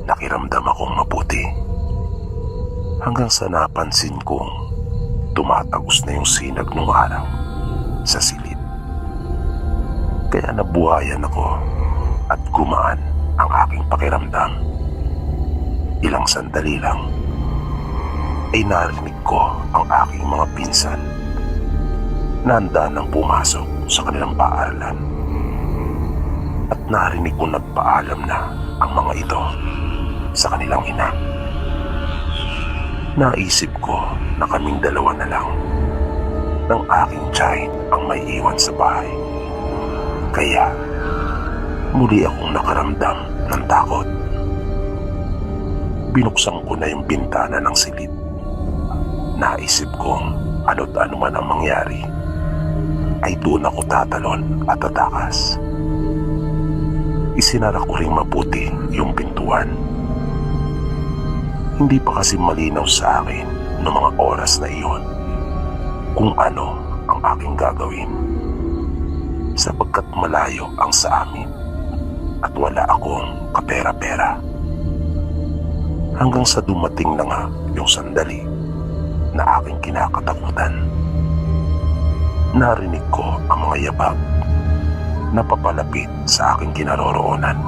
Nakiramdam akong mabuti hanggang sa napansin kong tumatagos na yung sinag ng araw sa silid. Kaya nabuhayan ako at gumaan ang aking pakiramdam. Ilang sandali lang ay narinig ko ang aking mga pinsan na handa nang pumasok sa kanilang paaralan. At narinig ko nagpaalam na ang mga ito sa kanilang ina. Naisip ko na kaming dalawa na lang ng aking tiyahin ang may iwan sa bahay. Kaya muli akong nakaramdam ng takot. Binuksan ko na yung bintana ng silid. Naisip kong ano't ano man ang mangyari, ay doon ako tatalon at tatakas. Isinara ko ring mabuti yung pintuan. Hindi pa kasi malinaw sa akin noong mga oras na iyon kung ano ang aking gagawin, sapagkat malayo ang sa amin at wala akong kapera-pera. Hanggang sa dumating na nga yung sandali na aking kinakatakutan. Narinig ko ang mga yabag na papalapit sa aking kinaroroonan.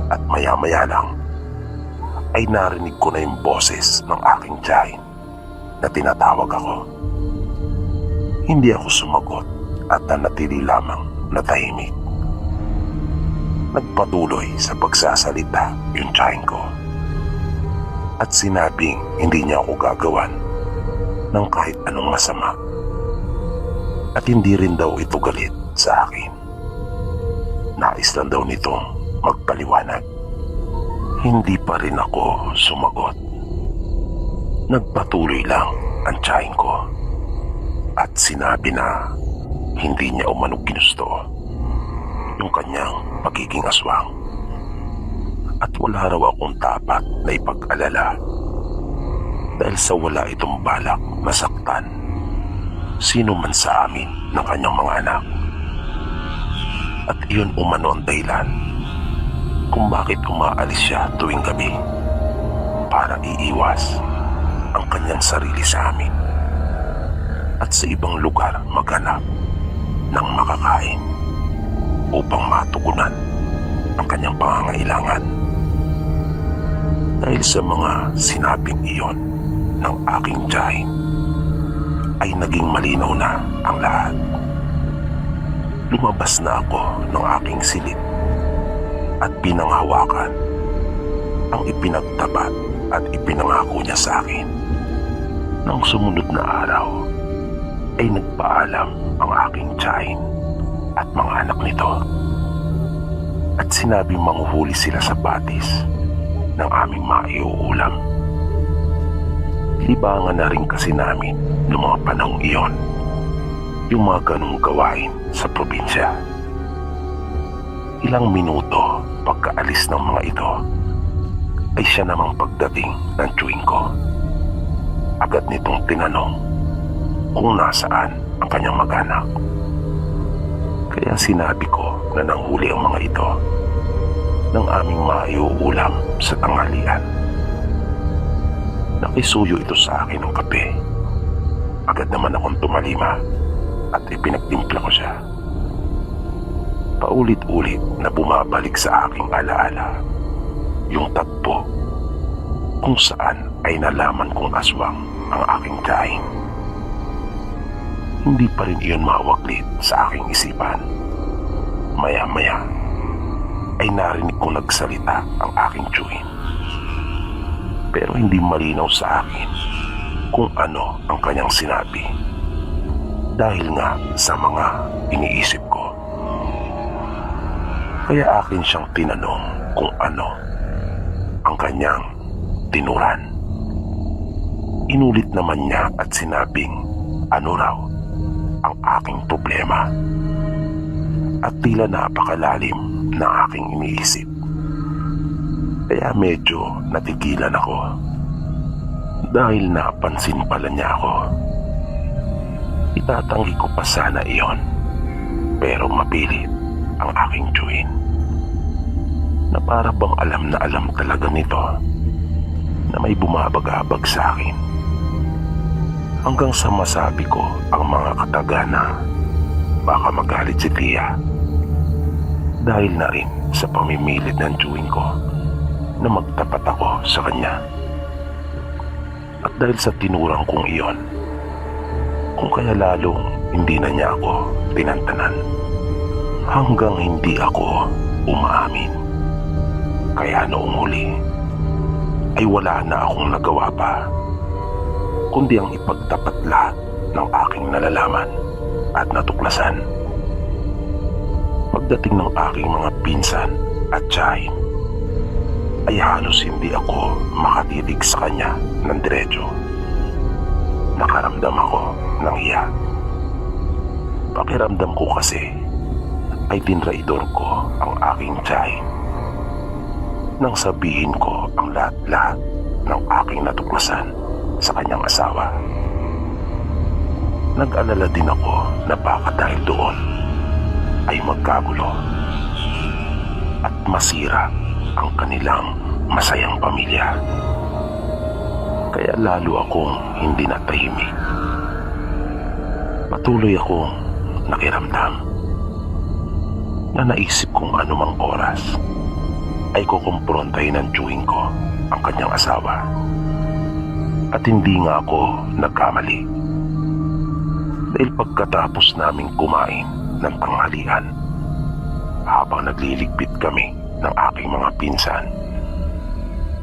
At maya-maya lang ay narinig ko na yung boses ng aking tiyahin na tinatawag ako. Hindi ako sumagot at nanatili lamang na tahimik. Nagpatuloy sa pagsasalita yung tiyahin ko at sinabing hindi niya ako gagawan ng kahit anong masama. At hindi rin daw ito galit sa akin. Nais lang daw nitong magpaliwanag. Hindi pa rin ako sumagot. Nagpatuloy lang ang tiyahin ko at sinabi na hindi niya umano ginusto yung kanyang pagiging aswang at wala raw akong dapat na ipag-alala dahil sa wala itong balak na saktan sino man sa amin ng kanyang mga anak. At iyon umano ang dahilan kung bakit umaalis siya tuwing gabi para iiwas ang kanyang sarili sa amin at sa ibang lugar maghanap ng makakain upang matugunan ang kanyang pangangailangan. Dahil sa mga sinabing iyon ng aking tiyahin ay naging malinaw na ang lahat. Lumabas na ako ng aking silid at pinanghawakan ang ipinagtapat at ipinangako niya sa akin. Nang sumunod na araw ay nagpaalam ang aking tiyahin at mga anak nito at sinabing manghuhuli sila sa batis ng aming maiuulam. Libangan na rin kasi namin noong mga panahong iyon yung mga ganong gawain sa probinsya. Ilang minuto pagkaalis ng mga ito ay siya namang pagdating ng chewing ko. Agad nitong tinanong kung nasaan ang kanyang mag-anak. Kaya sinabi ko na nanghuli ang mga ito ng aming maiuulam sa tanghalian. Nakisuyo ito sa akin ng kape. Agad naman akong tumalima at ipinagtimpla ko siya. Paulit-ulit na bumabalik sa aking alaala yung tagpo kung saan ay nalaman kong aswang ang aking tiyahin. Hindi pa rin iyon mawaglit sa aking isipan. Maya-maya ay narinig kong nagsalita ang aking tiyuhin. Pero hindi malinaw sa akin kung ano ang kanyang sinabi dahil nga sa mga iniisip ko. Kaya akin siyang tinanong kung ano ang kanyang tinuran. Inulit naman niya at sinabing ano raw ang aking problema at tila napakalalim ng aking iniisip. Kaya medyo natigilan ako dahil napansin pala niya ako. Itatanggi ko pa sana iyon pero mapilit ang aking tiyuhin na para bang alam na alam talaga nito na may bumabagabag sa akin. Hanggang sa masabi ko ang mga kataga na baka magalit si Tia dahil na rin sa pamimilit ng tiyuhin ko na magtapat ako sa kanya. At dahil sa tinurang kong iyon, kung kaya lalong hindi na niya ako tinantanan hanggang hindi ako umaamin. Kaya noong huli ay wala na akong nagawa pa kundi ang ipagtapat lahat ng aking nalalaman at natuklasan. Pagdating ng aking mga pinsan at tiyahin ay halos hindi ako makatitig sa kanya ng diretso. Nakaramdam ako ng hiya. Pakiramdam ko kasi ay tinraidor ko ang aking tiyahin nang sabihin ko ang lahat-lahat ng aking natuklasan sa kanyang asawa. Nag-alala din ako na baka dahil doon ay magkagulo at masira ang kanilang masayang pamilya. Kaya lalo akong hindi natahimik. Patuloy akong nakiramdam na naisip kong anumang oras ay kukumprontahin ng tiyuhin ko ang kanyang asawa. At hindi nga ako nagkamali. Dahil pagkatapos naming kumain ng tanghalian, habang nagliligpit kami ng aking mga pinsan,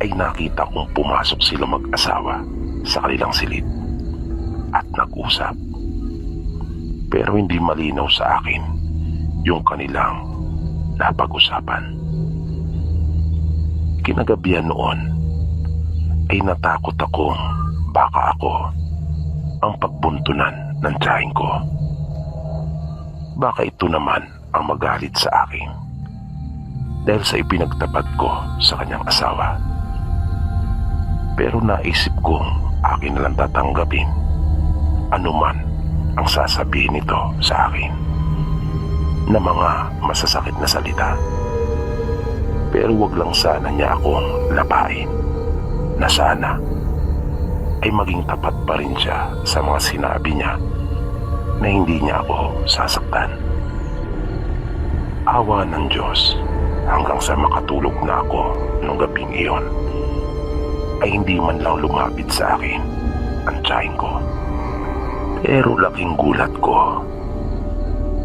ay nakita kong pumasok sila mag-asawa sa kanilang silid at nag-usap. Pero hindi malinaw sa akin yung kanilang napag-usapan. Kinagabihan noon ay natakot akong baka ako ang pagbuntunan ng tiyahin ko. Baka ito naman ang magalit sa akin dahil sa ipinagtapat ko sa kanyang asawa. Pero naisip kong akin na lang tatanggapin anuman ang sasabihin nito sa akin na mga masasakit na salita. Pero wag lang sana niya akong lapain na sana ay maging tapat pa rin siya sa mga sinabi niya na hindi niya ako sasaktan. Awa ng Diyos, hanggang sa makatulog na ako nung gabing iyon, ay hindi man lang lumapit sa akin ang tiyahin ko. Pero laking gulat ko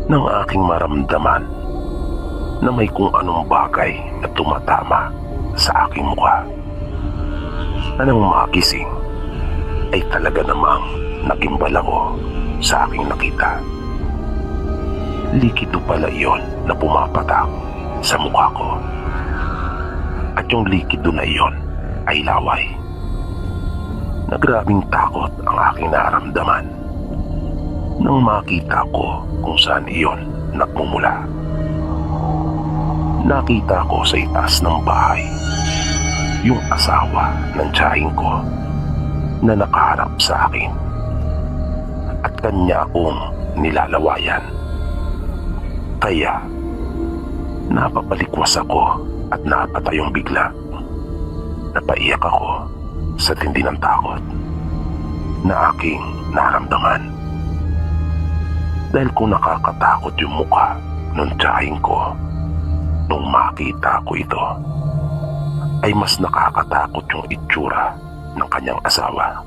nang aking maramdaman na may kung anong bagay na tumatama sa aking mukha. Na nang makising ay talaga namang nagimbal ako sa aking nakita. Likido pala iyon na pumapatak sa mukha ko. At yung likido na iyon ay laway. Nagrabing takot ang aking naramdaman nang makita ko kung saan iyon nagmumula. Nakita ko sa itaas ng bahay yung asawa ng tiyahin ko na nakaharap sa akin at kanya akong nilalawayan. Kaya napapalikwas ako at napatayong bigla. Napaiyak ako sa tindi ng takot na aking naramdaman. Dahil kung nakakatakot yung mukha ng tiyahin ko nung makita ko ito, ay mas nakakatakot yung itsura ng kanyang asawa.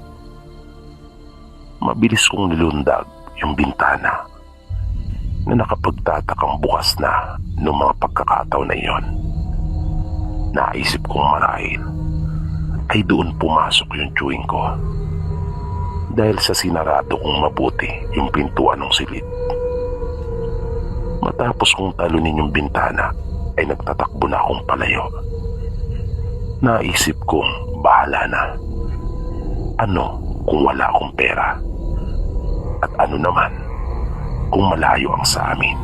Mabilis kong nilundag yung bintana na nakapagtatakang bukas na noong mga pagkakataon na iyon. Naisip kong marahil ay doon pumasok yung chewing ko dahil sa sinarado kong mabuti yung pintuan ng silid. Matapos kong talunin yung bintana ay nagtatakbo na akong palayo. Naisip kong bahala na. Ano kung wala akong pera? At ano naman kung malayo ang sa amin?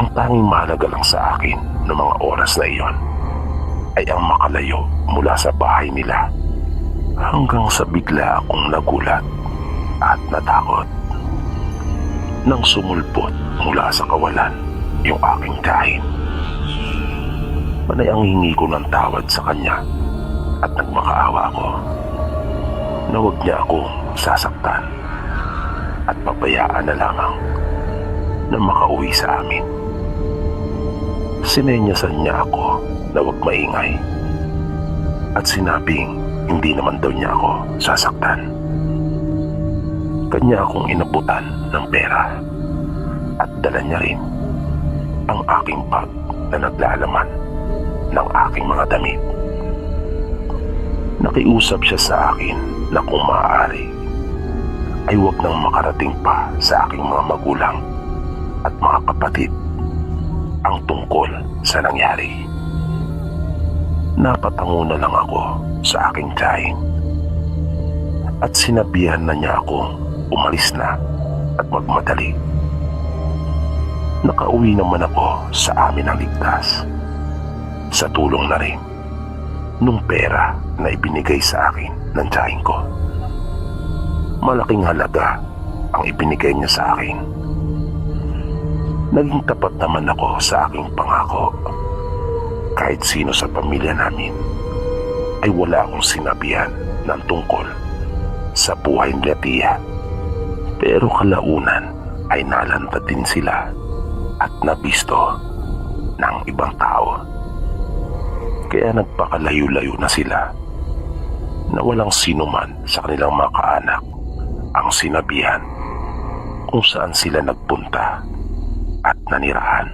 Ang tanging mahalaga lang sa akin ng mga oras na iyon ay ang makalayo mula sa bahay nila, hanggang sa bigla akong nagulat at natakot nang sumulpot mula sa kawalan yung aking tiyahin. Panay ang hingi ko ng tawad sa kanya at nagmakaawa ako na huwag niya akong sasaktan at pabayaan na lamang na makauwi sa amin. Sinenyasan niya ako na huwag maingay at sinabing hindi naman daw niya ako sasaktan. Kanya akong inabutan ng pera at dala niya rin ang aking bag na naglalaman ng aking mga damit. Nakiusap siya sa akin na kung maaari ay huwag nang makarating pa sa aking mga magulang at mga kapatid ang tungkol sa nangyari. Napatango na lang ako sa aking tiyahin at sinabihan na niya akong umalis na at magmadali. Nakauwi naman ako sa amin ng ligtas, sa tulong na rin nung pera na ibinigay sa akin ng tiyahin ko. Malaking halaga ang ibinigay niya sa akin. Naging tapat naman ako sa aking pangako. Kahit sino sa pamilya namin ay wala akong sinabihan ng tungkol sa buhay ni Tiya. Pero kalaunan ay nalantad din sila at nabisto ng ibang tao. Kaya nagpakalayo-layo na sila na walang sino man sa kanilang mga kaanak ang sinabihan kung saan sila nagpunta at nanirahan.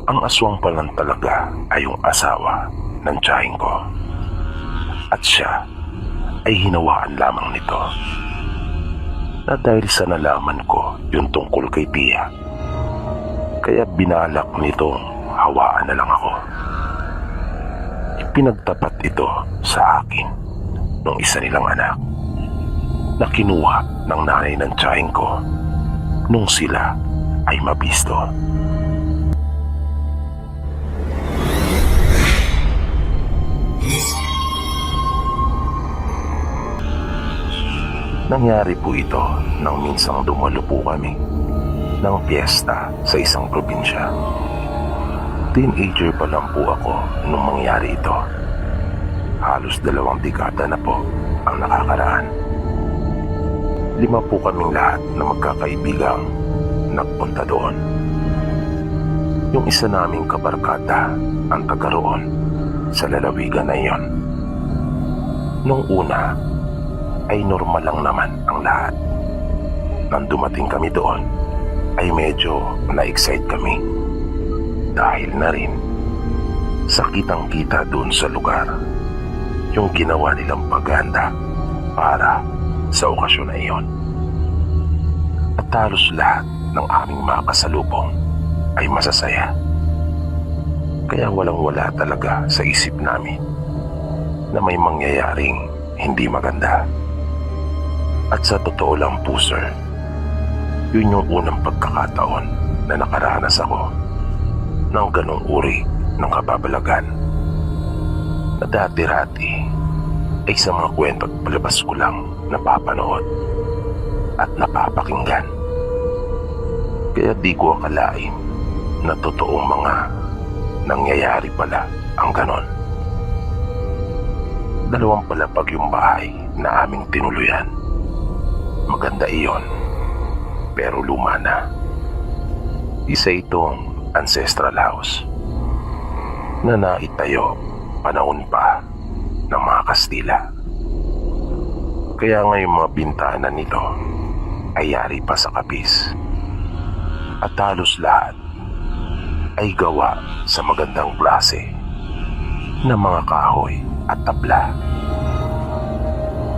Ang aswang pa lang talaga ay yung asawa ng tiyahin ko at siya ay hinawaan lamang nito na dahil sa nalaman ko yung tungkol kay Tia, kaya binalak nitong hawaan na lang ako Ipinagtapat ito sa akin ng isa nilang anak na kinuha ng nanay ng tiyahin ko nung sila ay mabisto. Nangyari po ito nang minsang dumalo po kami ng piyesta sa isang probinsya. Teenager pa lang po ako nung mangyari ito. Halos 2 dekada na po ang nakakaraan. 5 po kaming lahat na magkakaibigang nagpunta doon. Yung isa naming kabarkada ang taga roon sa lalawigan na iyon. Nung una ay normal lang naman ang lahat. Nang dumating kami doon ay medyo na-excite kami dahil na rin sa kitang-kita doon sa lugar yung ginawa nilang paghahanda para sa okasyon na iyon. At halos lahat ng aming mga kasalubong ay masasaya. Kaya walang-wala talaga sa isip namin na may mangyayaring hindi maganda. At sa totoo lang po sir, yun yung unang pagkakataon na nakaranas ako ng ganong uri ng kababalagan na dati-rati ay sa mga kwento at palabas ko lang napapanood at napapakinggan. Kaya di ko akalain na totoong mga nangyayari pala ang ganon. 2 palapag yung bahay na aming tinuluyan. Maganda iyon, pero luma na. Isa itong ancestral house na naitayo panahon pa ng mga Kastila. Kaya ngayong mga bintana nito ay yari pa sa kapis. At halos lahat ay gawa sa magandang klase na mga kahoy at tabla.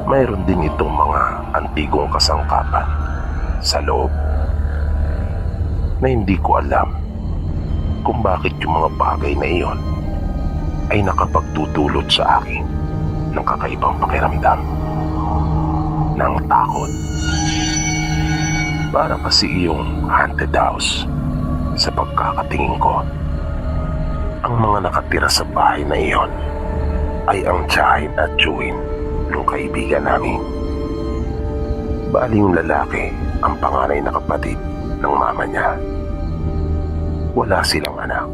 Mayroon din itong mga antigong kasangkapan sa loob na hindi ko alam kung bakit yung mga bagay na iyon ay nakapagtutulot sa akin ng kakaibang pakiramdam ng takot. Para kasi iyong haunted house sa pagkakatingin ko. Ang mga nakatira sa bahay na iyon ay ang tiyahin at tiyuhin ng kaibigan namin. Bali yung lalaki ang panganay na kapatid ng mama niya. Wala silang anak.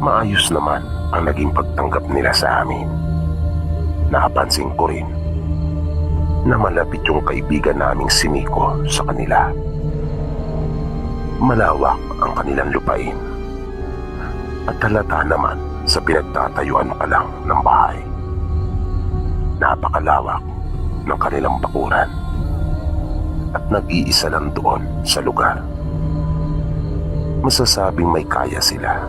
Maayos naman ang naging pagtanggap nila sa amin. Napansin ko rin na malapit yung kaibigan naming si Nico sa kanila. Malawak ang kanilang lupain at halata naman sa pinagtatayuan pa lang ng bahay. Napakalawak ng kanilang bakuran at nag-iisa lang doon sa lugar. Masasabing may kaya sila.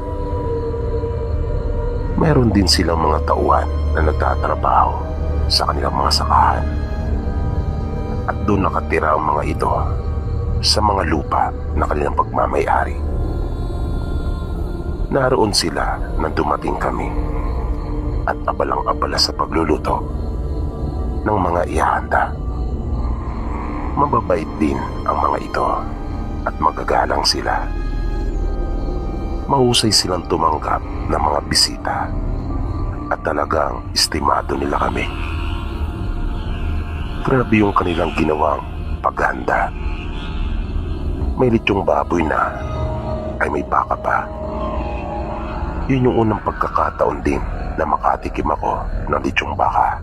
Mayroon din silang mga tauhan na nagtatrabaho sa kanilang mga sakahan. At doon nakatira ang mga ito sa mga lupa na kanilang pagmamay-ari. Naroon sila nang dumating kami at abalang-abala sa pagluluto ng mga ihanda. Mababait din ang mga ito at magagalang sila. Mahusay silang tumanggap ng mga bisita at talagang estimado nila kami. Grabe yung kanilang ginawang paghanda. May litsong baboy na ay may baka pa. Yun yung unang pagkakataon din na makatikim ako ng litsong baka.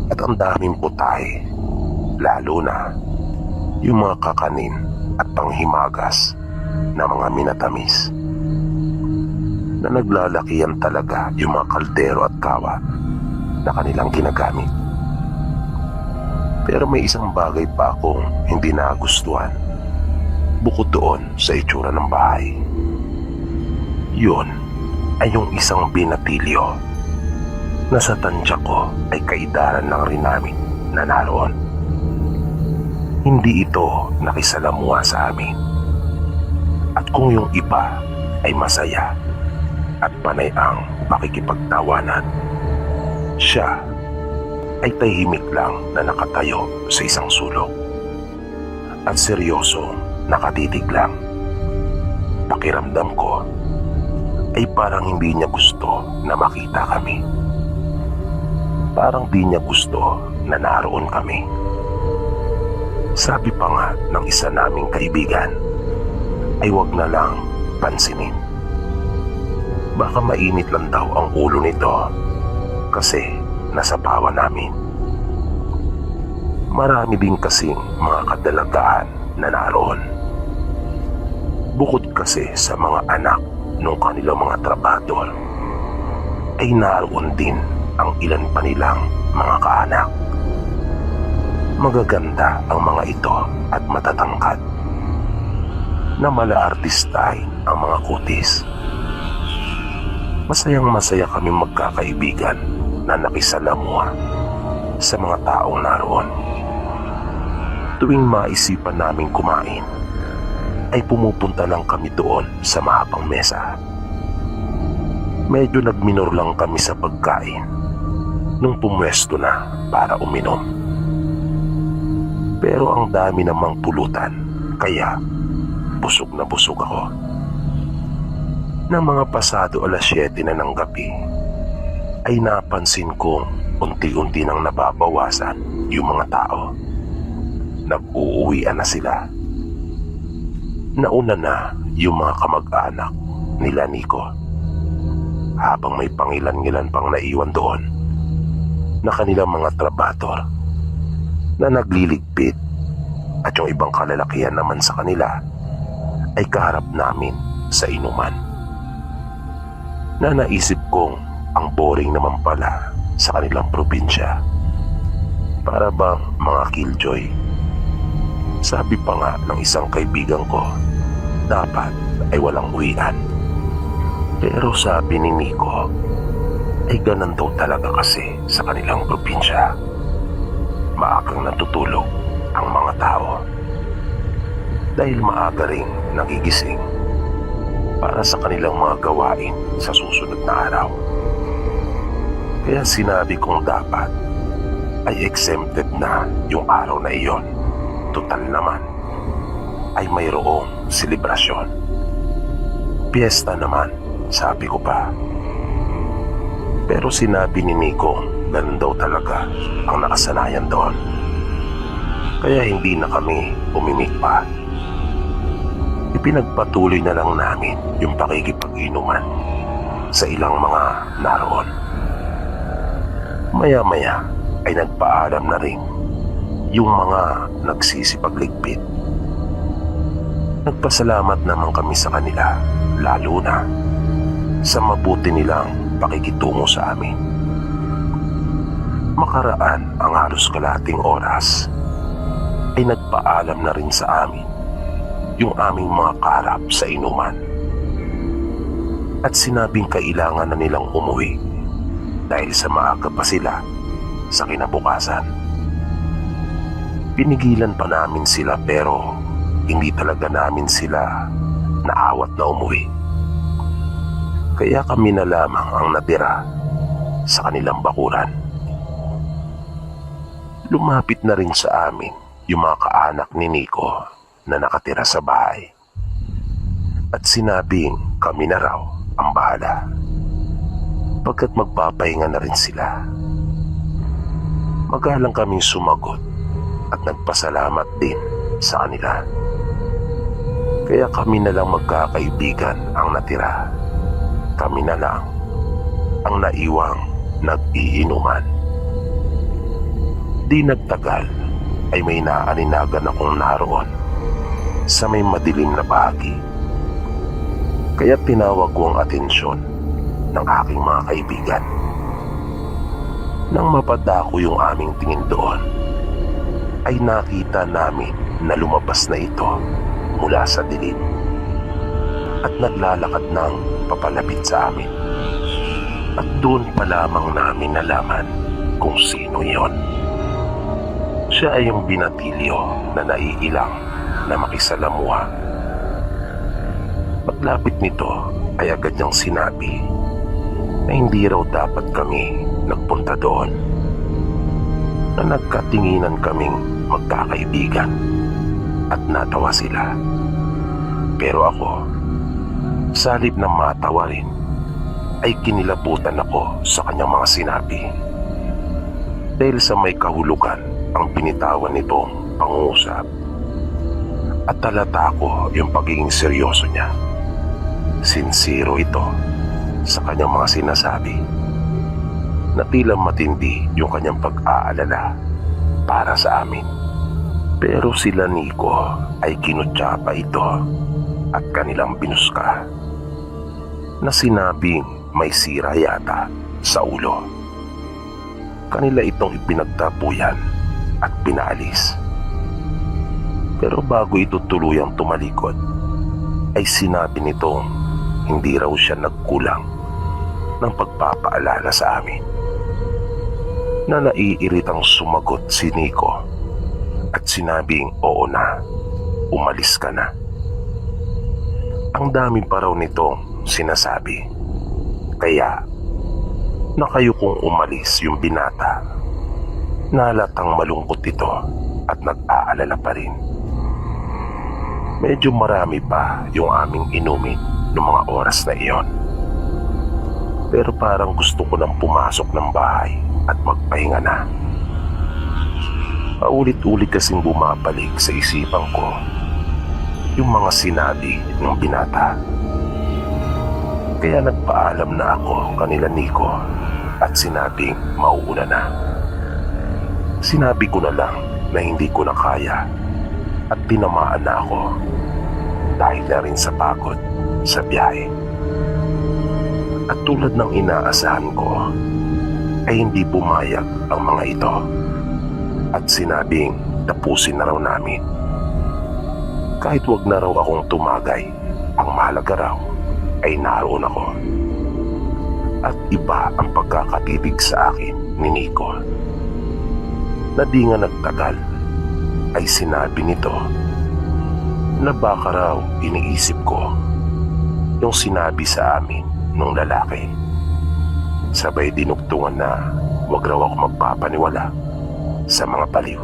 At ang daming putahe, lalo na yung mga kakanin at panghimagas na mga minatamis. Na naglalakihan talaga yung mga kaldero at kawat na kanilang ginagamit. Pero may isang bagay pa akong hindi nagustuhan bukod doon sa itsura ng bahay. Yun ay yung isang binatilyo na sa tansya ko ay kaidaran lang rin namin na naroon. Hindi ito nakisalamuha sa amin. At kung yung iba ay masaya, at panay ang pakikipagtawanan. Siya ay tahimik lang na nakatayo sa isang sulok at seryoso nakatitig lang. Pakiramdam ko ay parang hindi niya gusto na makita kami. Parang di niya gusto na naroon kami. Sabi pa nga ng isa naming kaibigan ay wag na lang pansinin. Baka mainit lang daw ang ulo nito kasi nasa pawa namin. Marami din kasing mga kadalagaan na naroon. Bukod kasi sa mga anak ng kanilang mga trabador, ay naroon din ang ilan pa nilang mga kaanak. Magaganda ang mga ito at matatangkad, na mala-artistay ang mga kutis. Masayang-masaya kami magkakaibigan na nakisalamuha sa mga taong naroon. Tuwing maisipan naming kumain, ay pumupunta lang kami doon sa mahabang mesa. Medyo nagminor lang kami sa pagkain nung pumwesto na para uminom. Pero ang dami namang pulutan, kaya busog na busog ako. Nang mga pasado 7:00 na ng gabi, ay napansin kong unti-unti nang nababawasan yung mga tao. Nag-uuwian na sila. Nauna na yung mga kamag-anak nila Nico, habang may pangilan-ngilan pang naiwan doon na kanilang mga trabador na nagliligpit, at yung ibang kalalakihan naman sa kanila ay kaharap namin sa inuman. Na naisip kong ang boring naman pala sa kanilang probinsya. Para bang mga killjoy. Sabi pa nga ng isang kaibigan ko, dapat ay walang uwian. Pero sabi ni Nico, ay ganun daw talaga kasi sa kanilang probinsya. Maagang natutulog ang mga tao dahil maaga ring nagigising para sa kanilang mga gawain sa susunod na araw. Kaya sinabi kong dapat ay exempted na yung araw na iyon. Total naman ay mayroong selebrasyon. Piyesta naman, sabi ko pa. Pero sinabi ni Nico, ganun daw talaga ang nakasanayan doon. Kaya hindi na kami umimik pa. Ipinagpatuloy na lang namin yung pakikipag-inuman sa ilang mga naroon. Maya-maya ay nagpaalam na rin yung mga nagsisipagligpit. Nagpasalamat naman kami sa kanila, lalo na sa mabuti nilang pakikitungo sa amin. Makaraan ang halos kalahating oras ay nagpaalam na rin sa amin yung aming mga kaharap sa inuman. At sinabing kailangan na nilang umuwi dahil sa maaga pa sila sa kinabukasan. Pinigilan pa namin sila pero hindi talaga namin sila naawat na umuwi. Kaya kami na lamang ang natira sa kanilang bakuran. Lumapit na rin sa amin yung mga kaanak ni Nico na nakatira sa bahay. At sinabing kami na raw ang bahala, pagkat magpapahinga na rin sila. Magalang kaming sumagot at nagpasalamat din sa kanila. Kaya kami na lang magkakaibigan ang natira. Kami na lang ang naiwang nag-iinuman. Di nagtagal ay may naaninagan akong naroon sa may madilim na bahagi. Kaya tinawag ko ang atensyon ng aking mga kaibigan. Nang mapadako yung aming tingin doon, ay nakita namin na lumabas na ito mula sa dilim at naglalakad ng papalapit sa amin. At doon pa lamang namin nalaman kung sino yon. Siya ay yung binatilyo na naiilang na makisalamuha. Paglapit nito ay agad niyang sinabi na hindi raw dapat kami nagpunta doon, na nagkatinginan kaming magkakaibigan at natawa sila. Pero ako, sa halip na matawa rin, ay kinilabutan ako sa kanyang mga sinabi. Dahil sa may kahulugan ang binitawan nitong pangungusap. At talata ko yung pagiging seryoso niya. Sincero ito sa kanyang mga sinasabi, na tila matindi yung kanyang pag-aalala para sa amin. Pero sila Nico ay kinutsapa ito at kanilang binuska, na sinabing may sira yata sa ulo. Kanila itong ipinagtapuyan at pinaalis. Pero bago ito tuluyang tumalikod, ay sinabi nitong hindi raw siya nagkulang ng pagpapaalala sa amin. Na naiiritang sumagot si Nico at sinabing oo na, umalis ka na. Ang dami pa raw nitong sinasabi. Kaya na kayo kung umalis yung binata, nahalatang malungkot ito at nag-aalala pa rin. Medyo marami pa yung aming inumin noong mga oras na iyon. Pero parang gusto ko nang pumasok ng bahay at magpahinga na. Paulit-ulit kasing bumabalik sa isipan ko yung mga sinabi ng binata. Kaya nagpaalam na ako kanila Nico at sinabing mauuna na. Sinabi ko na lang na hindi ko na kaya at tinamaan na ako dahil na rin sa pagod sa biyahe. At tulad ng inaasahan ko ay hindi pumayag ang mga ito at sinabing tapusin na raw namin. Kahit wag na raw akong tumagay, ang mahalaga raw ay naroon ako. At iba ang pagkakatitig sa akin ni Nico, na di nga nagtagal ay sinabi nito na baka raw iniisip ko yung sinabi sa amin nung lalaki. Sabay dinugtungan na wag raw ako magpapaniwala sa mga baliw.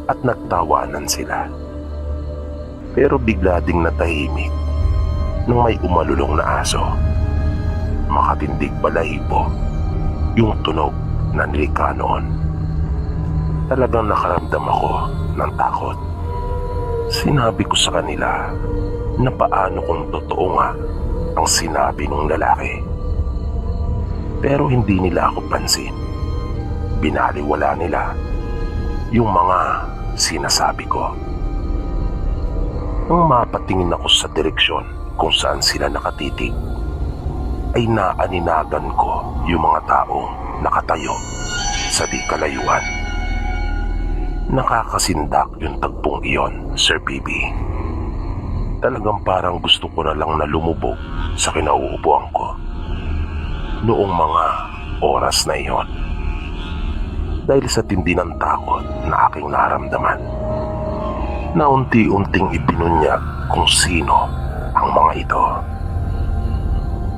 At nagtawanan sila. Pero bigla ding natahimik nung may umalulong na aso. Makatindig balahibo yung tunog na nilika noon. Talagang nakaramdam ako ng takot. Sinabi ko sa kanila na paano kung totoo nga ang sinabi ng lalaki. Pero hindi nila ako pansin. Binaliwala nila yung mga sinasabi ko. Nang mapatingin ako sa direksyon kung saan sila nakatitig, ay naaninagan ko yung mga taong nakatayo sa di kalayuan. Nakakasindak yung tagpong iyon, Sir PB. Talagang parang gusto ko na lang na lumubog sa kinauupuan ko noong mga oras na iyon. Dahil sa tindi ng takot na aking naramdaman, na unti-unting ibinunyag kung sino ang mga ito.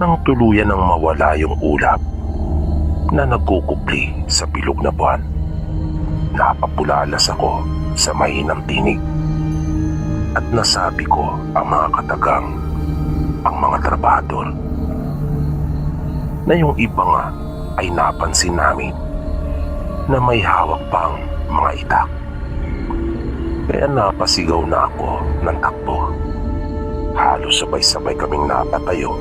Nang tuluyan ng mawala yung ulap na nagkukupli sa bilog na buwan, napapulalas ako sa mahinang tinig at nasabi ko ang mga katagang, ang mga trabahador, na yung iba nga ay napansin namin na may hawak pang mga itak. Kaya napasigaw na ako ng takbo. Halos sabay-sabay kaming napatayo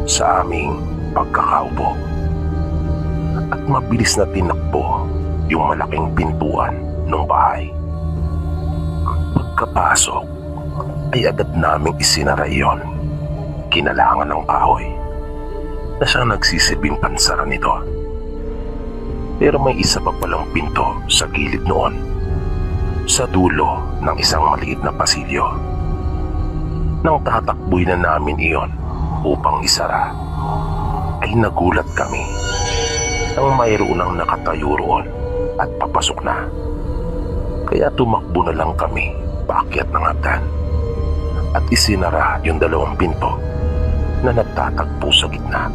sa aming pagkakaupo. At mabilis na tinakbo yung malaking pintuan ng bahay. Pagkapasok ay agad naming isinara iyon. Kinalangan ng kahoy na siyang nagsisibing pansara nito. Pero may isa pa palang pinto sa gilid noon, sa dulo ng isang maliit na pasilyo. Nang tatakboy na namin iyon upang isara, ay nagulat kami nang mayroon ang nakatayo roon at papasok na. Kaya tumakbo na lang kami paakyat ng hagdan at isinara yung 2 pinto na nagtatagpo sa gitna.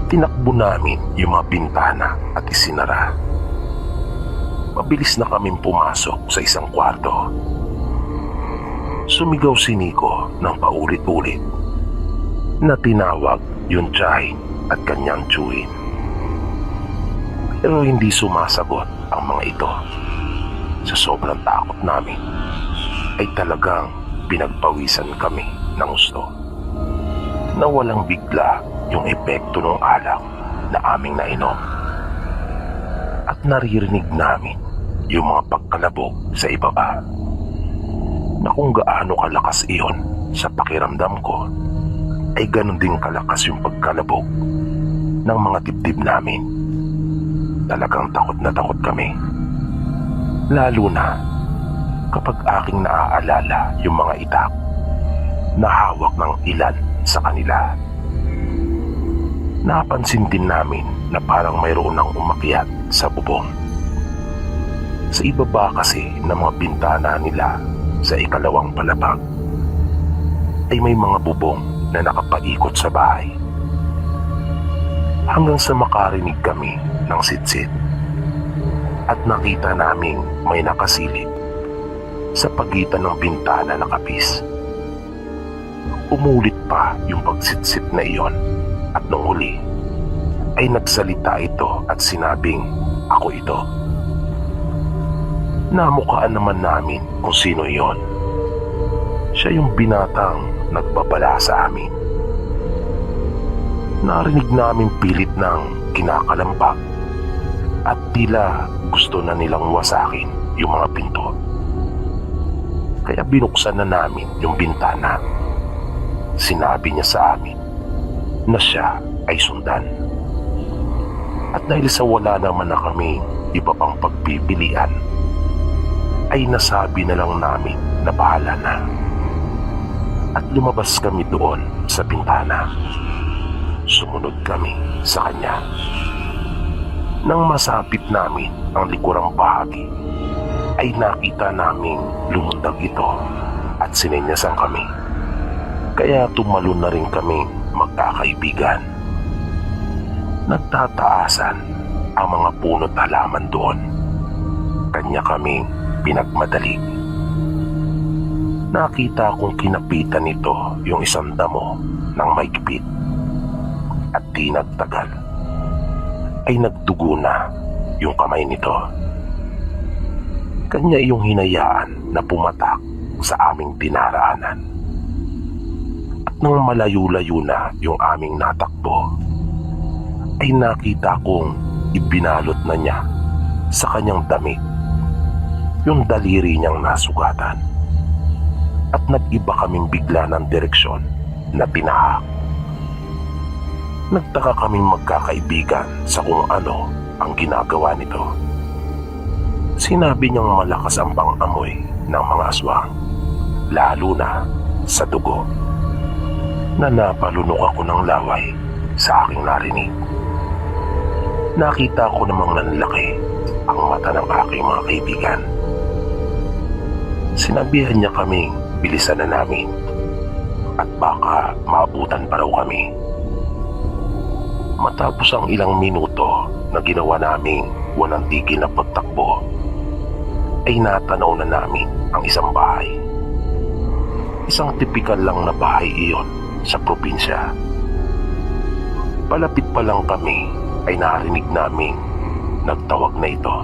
Tinakbo namin yung mga bintana at isinara. Mabilis na kaming pumasok sa isang kwarto. Sumigaw si Nico ng paulit-ulit na tinawag yung tiyahin at kanyang tiyuhin. Pero hindi sumasagot ang mga ito. Sa sobrang takot namin ay talagang pinagpawisan kami ng gusto. Nawalang bigla yung epekto ng alak na aming nainom. At naririnig namin yung mga pagkalabog sa ibaba. Na kung gaano kalakas iyon sa pakiramdam ko, ay ganon din kalakas yung pagkalabog ng mga dibdib namin. Talagang takot na takot kami. Lalo na kapag aking naaalala yung mga itak na hawak ng ilan sa kanila. Napansin din namin na parang mayroon nang umakyat sa bubong. Sa ibaba kasi ng mga bintana nila sa ikalawang palapag ay may mga bubong na nakapaikot sa bahay. Hanggang sa makarinig kami ng sitsit at nakita naming may nakasilip sa pagitan ng bintana na kapis. Umulit pa yung pagsitsip na iyon at nung huli ay nagsalita ito at sinabing, "Ako ito." Namukaan naman namin kung sino iyon. Siya yung binatang nagbabala sa amin. Narinig namin pilit ng kinakalampak at tila gusto na nilang wasakin yung mga pinto. Kaya binuksan na namin yung bintana. Sinabi niya sa amin na siya ay sundan. At dahil sa wala naman na kami iba pang pagpipilian, ay nasabi na lang namin na bahala na. At lumabas kami doon sa bintana. Sumunod kami sa kanya. Nang masapit namin ang likurang bahagi, ay nakita naming lumundag ito at sinenyasan kami. Kaya tumalon na rin kaming magkakaibigan. Nagtataasan ang mga puno't halaman doon. Kanya kaming pinagmadali. Nakita kong kinapitan nito yung isang damo ng maigpit. At di nagtagal ay nagdugo na yung kamay nito. Kanya yung hinayaan na pumatak sa aming dinaraanan. At nang malayo-layo na yung aming natakbo, ay nakita kong ibinalot na niya sa kanyang damit yung daliri niyang nasugatan. At nag-iba kaming bigla ng direksyon na tinahak. Nagtaka kaming magkakaibigan sa kung ano ang ginagawa nito. Sinabi niyang malakas ang pang-amoy ng mga aswang, lalo na sa dugo. Na napalunok ako ng laway sa aking narinig. Nakita ko namang nanlaki ang mata ng aking mga kaibigan. Sinabihan niya kaming bilisan na namin at baka maabutan pa raw kami. Matapos ang ilang minuto na ginawa naming walang tigil na pagtakbo, ay natanaw na namin ang isang bahay. Isang tipikal lang na bahay iyon sa probinsya. Palapit pa lang kami ay narinig naming nagtawag na ito.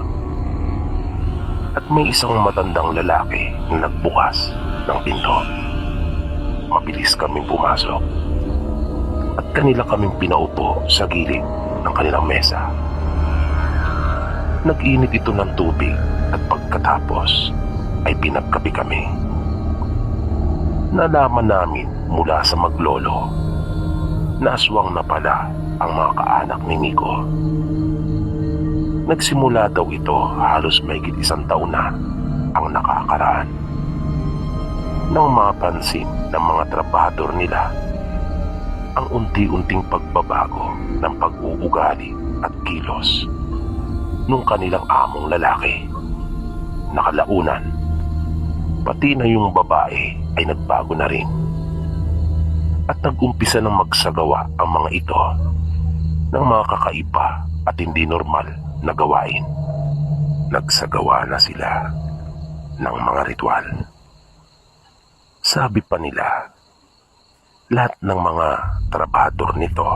At may isang matandang lalaki na nagbukas ng pinto. Mabilis kaming pumasok at kanila kaming pinaupo sa gilid ng kanilang mesa. Nag-init ito ng tubig at pagkatapos ay pinagkape kami. Nalaman namin mula sa maglolo na aswang na pala ang mga kaanak ni Nico. Nagsimula daw ito halos mahigit 1 taon na ang nakakaraan. Nang mapansin ng mga trabahador nila ang unti-unting pagbabago ng pag-uugali at kilos nung kanilang among lalaki. Nakalaunan Pati na yung babae ay nagbago na rin. At nag-umpisa ng magsagawa ang mga ito ng mga kakaiba at hindi normal na gawain. Nagsagawa na sila ng mga ritual. Sabi pa nila, lahat ng mga trabahador nito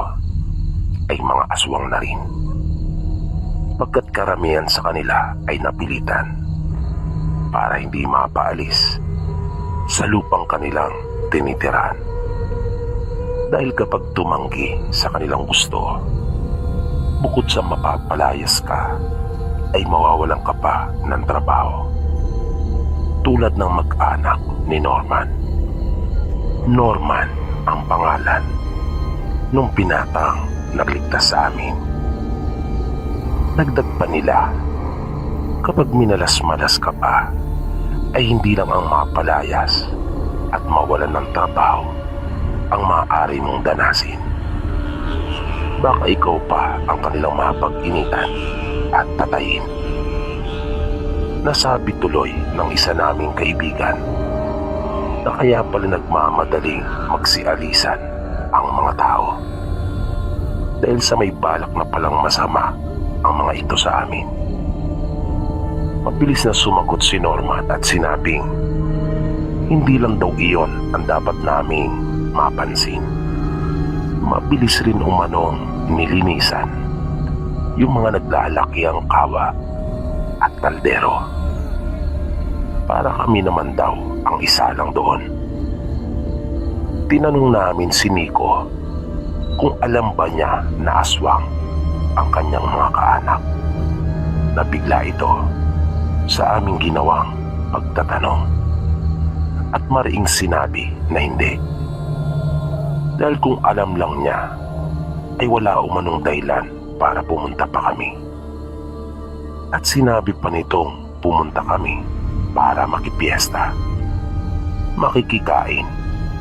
ay mga aswang na rin. Pagkat karamihan sa kanila ay napilitan para hindi mapaalis sa lupang kanilang tinitirahan. Dahil kapag tumanggi sa kanilang gusto, bukod sa mapapalayas ka, ay mawawalan ka pa ng trabaho. Tulad ng mag-anak ni Norman. Norman ang pangalan nung pinatang nagligtas sa amin. Dagdag pa nila, kapag minalas-malas ka pa, ay hindi lang ang mapalayas at mawalan ng trabaho ang maaari mong danasin. Baka ikaw pa ang kanilang mapag-initan at patayin. Nasabi tuloy ng isa naming kaibigan na kaya pala nagmamadaling magsialisan ang mga tao dahil sa may balak na palang masama ang mga ito sa amin. Mabilis na sumagot si Norman at sinabing hindi lang daw iyon ang dapat naming mapansin. Mabilis rin umanong nilinisan yung mga naglalakiang kawa at kaldero. Para kami naman daw ang isa lang doon. Tinanong namin si Nico kung alam ba niya na aswang ang kanyang mga kaanak. Nabigla ito sa aming ginawang pagtatanong at mariing sinabi na hindi. Dahil kung alam lang niya ay wala umanong dahilan para pumunta pa kami. At sinabi pa nitong pumunta kami para makipiesta, makikikain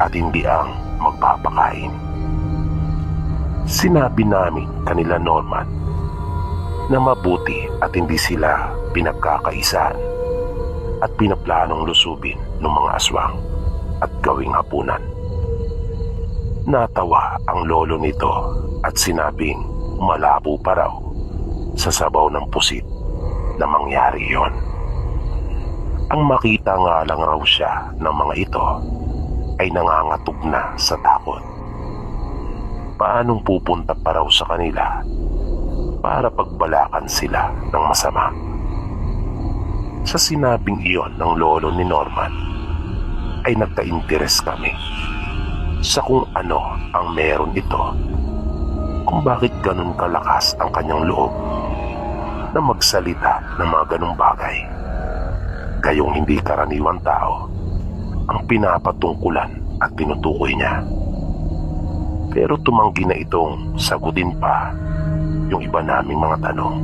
at hindi ang magpapakain. Sinabi namin kanila Norman na mabuti at hindi sila pinagkakaisahan at pinaplanong lusubin ng mga aswang at gawing hapunan. Natawa ang lolo nito at sinabing malabo pa raw sa sabaw ng pusit na mangyari yon. Ang makita nga lang raw siya ng mga ito ay nangangatog na sa takot. Paanong pupunta pa raw sa kanila para pagbalakan sila ng masama? Sa sinabing iyon ng lolo ni Norman ay nagka-interes kami sa kung ano ang meron ito, kung bakit ganun kalakas ang kanyang loob na magsalita ng mga ganung bagay, gayong hindi karaniwang tao ang pinapatungkulan at tinutukoy niya. Pero tumanggi na itong sagutin pa yung iba naming mga tanong.